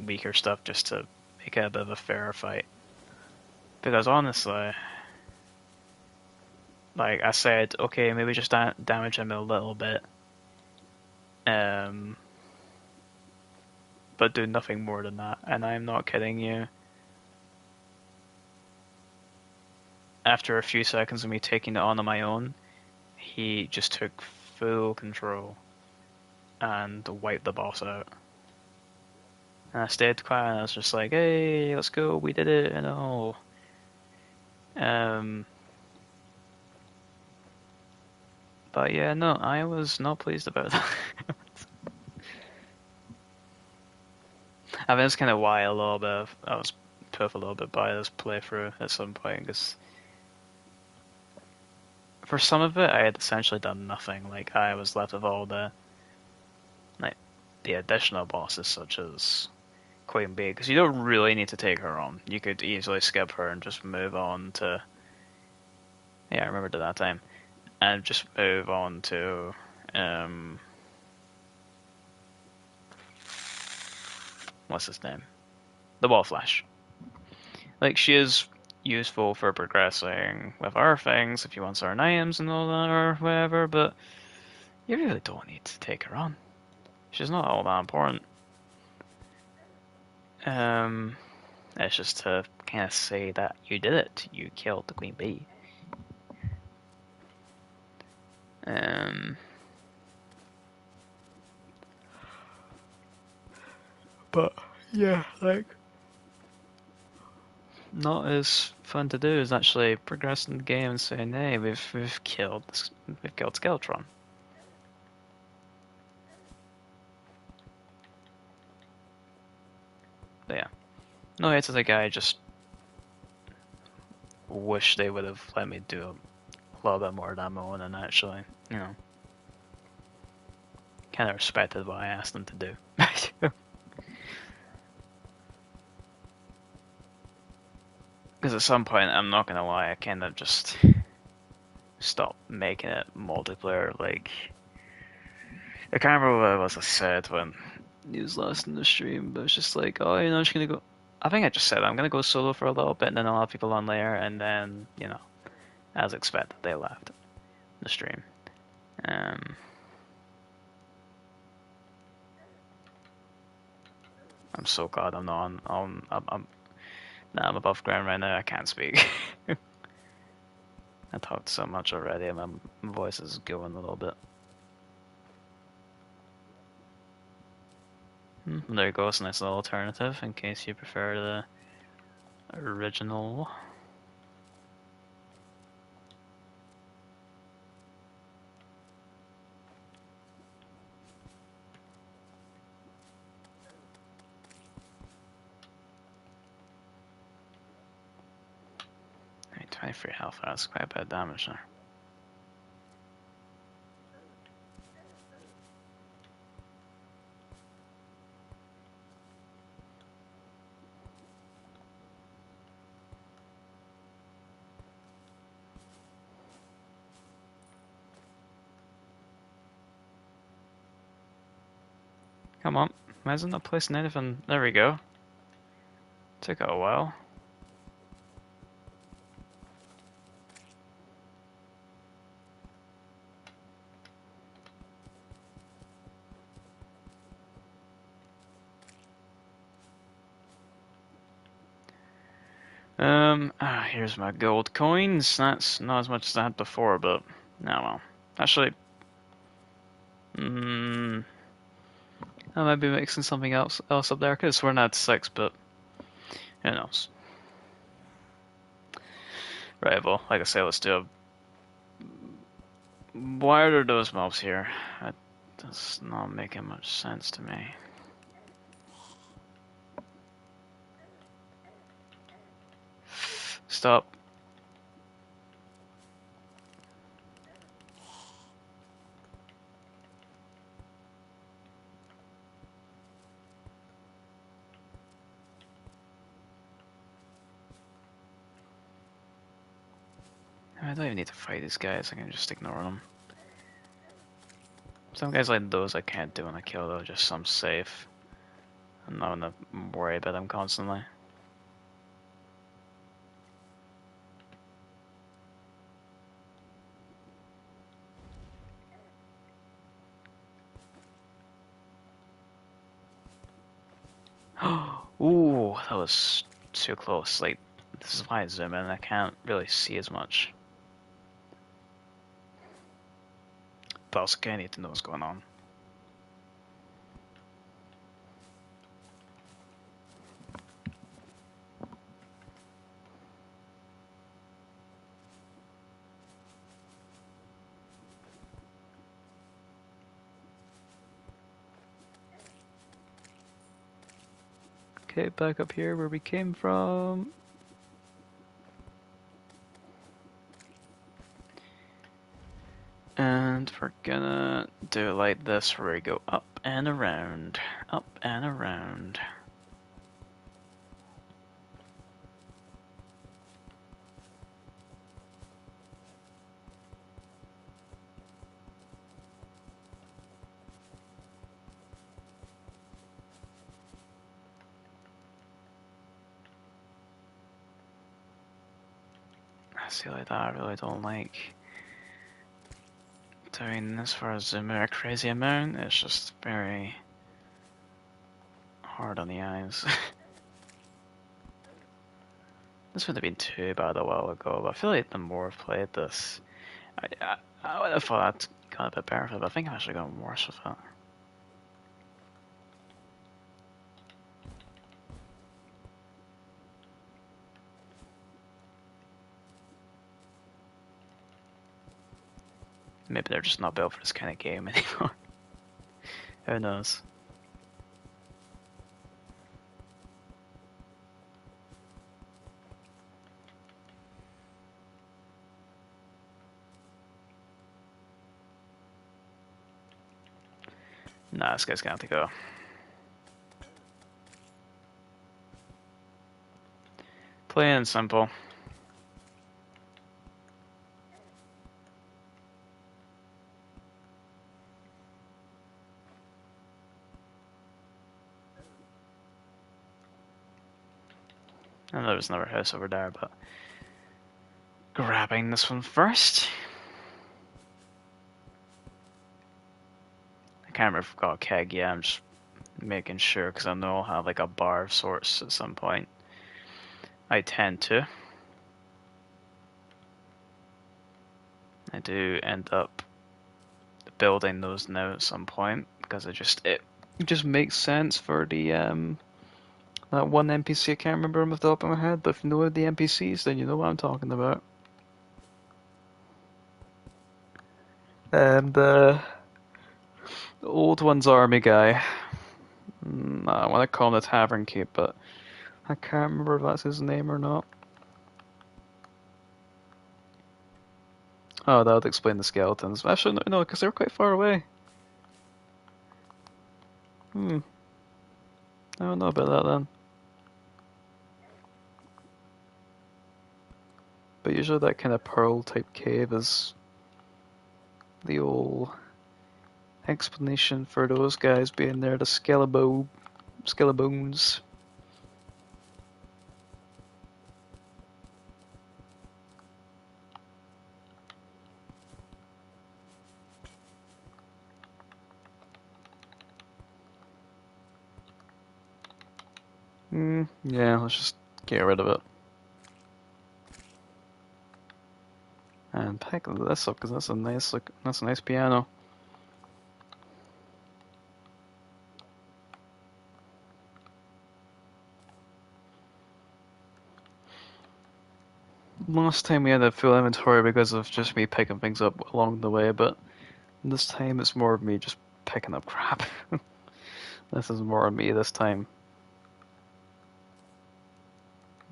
weaker stuff just to make it a bit of a fairer fight. Because honestly, like I said, okay, maybe just damage him a little bit. But do nothing more than that. And I'm not kidding you. after a few seconds of me taking it on my own, he just took full control and wiped the boss out. And I stayed quiet and I was just like, hey, let's go, we did it, and all. But yeah, no, I was not pleased about that. I mean, that's kind of why I was put off a little bit by this playthrough at some point, because for some of it, I had essentially done nothing. Like, I was left with all like, the additional bosses, such as Queen Bee, because you don't really need to take her on. You could easily skip her and just move on to. Yeah, I remember that time. And just move on to. What's his name? The Wallflash. Like, she is useful for progressing with other things if you want certain items and all that or whatever, but you really don't need to take her on. She's not all that important. It's just to kind of say that you did it. You killed the Queen Bee. But yeah, like not as fun to do as actually progressing the game and saying, "Hey, we've killed Skeletron." But yeah, no hate to the guy. Just wish they would have let me do a little bit more demo and then actually, you know, kind of respected what I asked them to do. Because at some point, I'm not gonna lie, I kind of just stopped making it multiplayer. Like, I can't remember what it was I said when he was last in the stream, but it's just like, oh, you know, I'm just gonna go. I think I just said I'm gonna go solo for a little bit, and then I'll have people on later, and then, you know, as expected, they left the stream. Um, I'm so glad I'm not nah, I'm above ground right now. I can't speak. I talked so much already, and my voice is going a little bit. There goes a nice little alternative in case you prefer the original. I mean, 23 health, that's quite a bit of damage there. Come on, why isn't that placing anything? There we go. Took a while. Here's my gold coins. That's not as much as I had before, but now well. Actually, I might be mixing something else up there because we're not 6, but who knows? Right, well, like I say, let's do a. Why are there those mobs here? That does not make much sense to me. Stop. I don't even need to fight these guys, I can just ignore them. Some guys like those I can't do when I kill though, just some safe. I'm not gonna worry about them constantly. Ooh, that was too close. Like, This is why I zoom in, I can't really see as much. But also I need to know what's going on. Okay, back up here where we came from. And we're gonna do it like this, where we go up and around, up and around. I see like that, I really don't like doing this for a zoom in a crazy amount. It's just very hard on the eyes. This would have been too bad a while ago, but I feel like the more I've played this, I would have thought I'd got a bit better with it, but I think I've actually gotten worse with it. Maybe they're just not built for this kind of game anymore. Who knows? Nah, this guy's gonna have to go. Plain and simple. I know there's another house over there, but grabbing this one first. I can't remember if I've got a keg yet, I'm just making sure because I know I'll have like a bar of sorts at some point. I tend to. I do end up building those now at some point because it just makes sense for the that one NPC. I can't remember him off the top of my head, but if you know the NPCs, then you know what I'm talking about. And the old one's army guy. I want to call him the Tavern Keep, but I can't remember if that's his name or not. Oh, that would explain the skeletons. Actually, no, because they were quite far away. I don't know about that then. But usually that kind of pearl type cave is the old explanation for those guys being there, the skelebones. Yeah, let's just get rid of it. And pick this up because that's a nice piano. Last time we had a full inventory because of just me picking things up along the way, but this time it's more of me just picking up crap. This is more of me this time.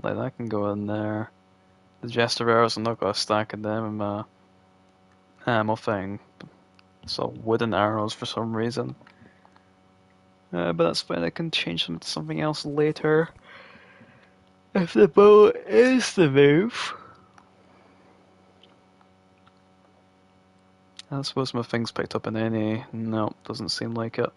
Like that can go in there. The Jester arrows, I'm not got a stack of them in my ammo thing. It's all wooden arrows for some reason. But that's fine, I can change them to something else later. If the bow is the move. I suppose my thing's picked up in any. No, doesn't seem like it.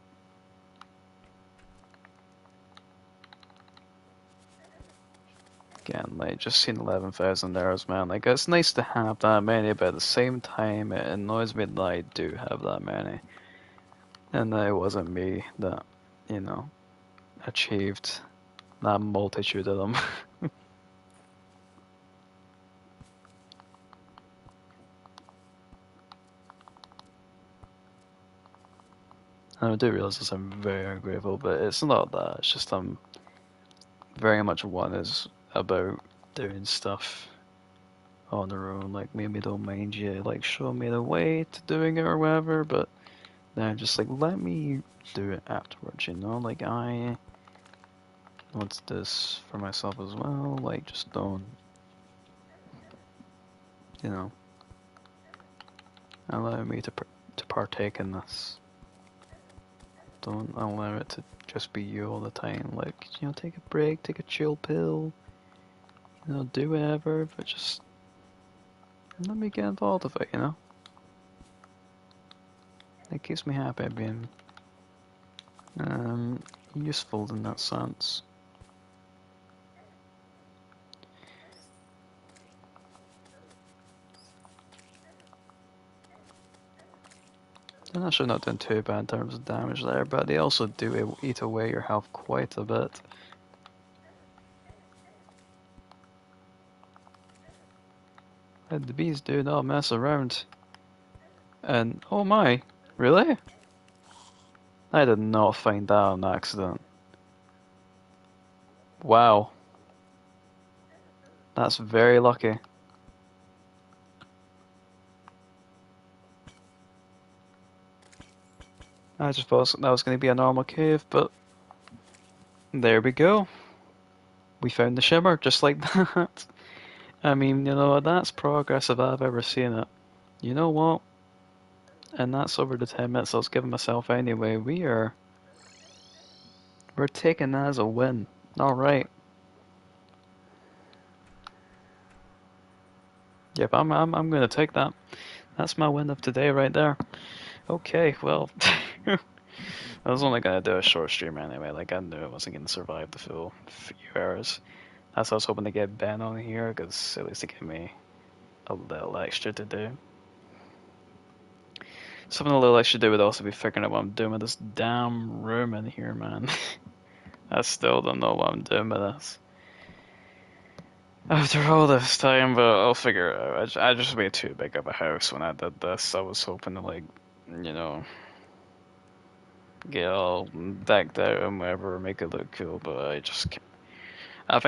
Again, like, just seen 11,000 arrows, man. Like, it's nice to have that many, but at the same time, it annoys me that I do have that many. And that it wasn't me that, you know, achieved that multitude of them. And I do realize this, I'm very ungrateful, but it's not that. It's just I'm very much one is about doing stuff on their own. Like maybe don't mind you like show me the way to doing it or whatever, but then just like let me do it afterwards, you know? Like I want this for myself as well. Like just don't, you know, allow me to partake in this. Don't allow it to just be you all the time. Like, you know, take a break, take a chill pill, you know, do whatever, but just let me get involved with it, you know? It keeps me happy being um, useful in that sense. And actually not doing too bad in terms of damage there, but they also do eat away your health quite a bit. And the bees do not mess around. And oh my, really? I did not find that on accident. Wow, that's very lucky. I just thought that was going to be a normal cave, but there we go. We found the shimmer just like that. I mean, you know, that's progress if I've ever seen it. You know what? And that's over the 10 minutes I was giving myself anyway. We're taking that as a win. Alright. Yep, I'm gonna take that. That's my win of today right there. Okay, well, I was only gonna do a short stream anyway. Like I knew I wasn't gonna survive the full few hours. That's why I was hoping to get Ben on here, because at least to give me a little extra to do. Something a little extra to do would also be figuring out what I'm doing with this damn room in here, man. I still don't know what I'm doing with this. After all this time, but I'll figure it out. I just made too big of a house when I did this. I was hoping to, like, you know, get all decked out and whatever, make it look cool, but I just can't. I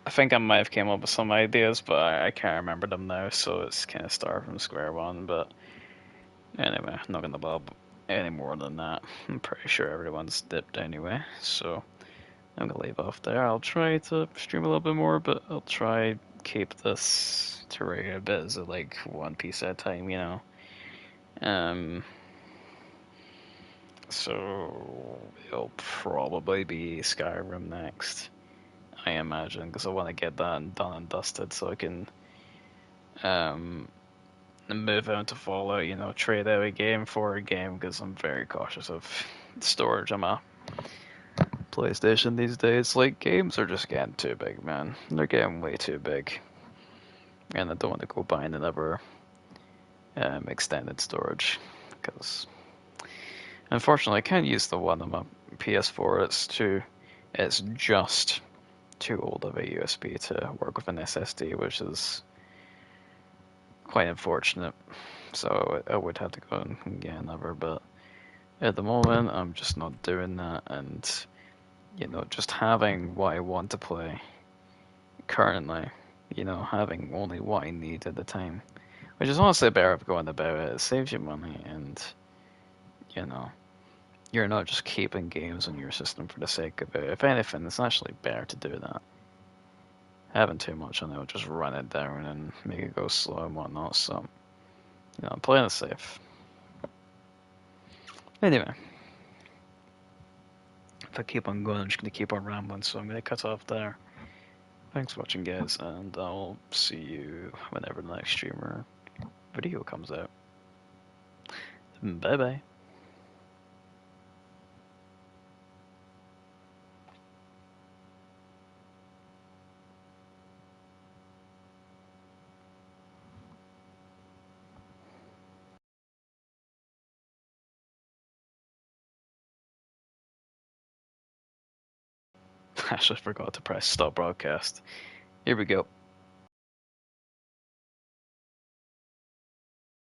think I might have came up with some ideas, but I can't remember them now, so it's kind of start from square one. But anyway, I'm not gonna bother any more than that. I'm pretty sure everyone's dipped anyway, so I'm gonna leave off there. I'll try to stream a little bit more, but I'll try keep this Terraria a bit as a, like one piece at a time, you know. Um, so it'll probably be Skyrim next, I imagine, because I want to get that done and dusted so I can um move on to Fallout. You know, trade out a game for a game because I'm very cautious of storage. I'm a PlayStation these days. Like games are just getting too big, man. They're getting way too big, and I don't want to go buying another extended storage because unfortunately I can't use the one on my PS4. It's just too old of a USB to work with an SSD, which is quite unfortunate. So I would have to go and get another, but at the moment I'm just not doing that, and you know, just having what I want to play currently, you know, having only what I need at the time, which is honestly better of going about it. It saves you money, and you know, you're not just keeping games on your system for the sake of it. If anything, it's actually better to do that. Having too much on it will just run it down and make it go slow and whatnot. So, you know, I'm playing it safe. Anyway, if I keep on going, I'm just gonna keep on rambling. So I'm gonna cut off there. Thanks for watching, guys, and I'll see you whenever the next streamer video comes out. Bye bye. I just forgot to press stop broadcast. Here we go.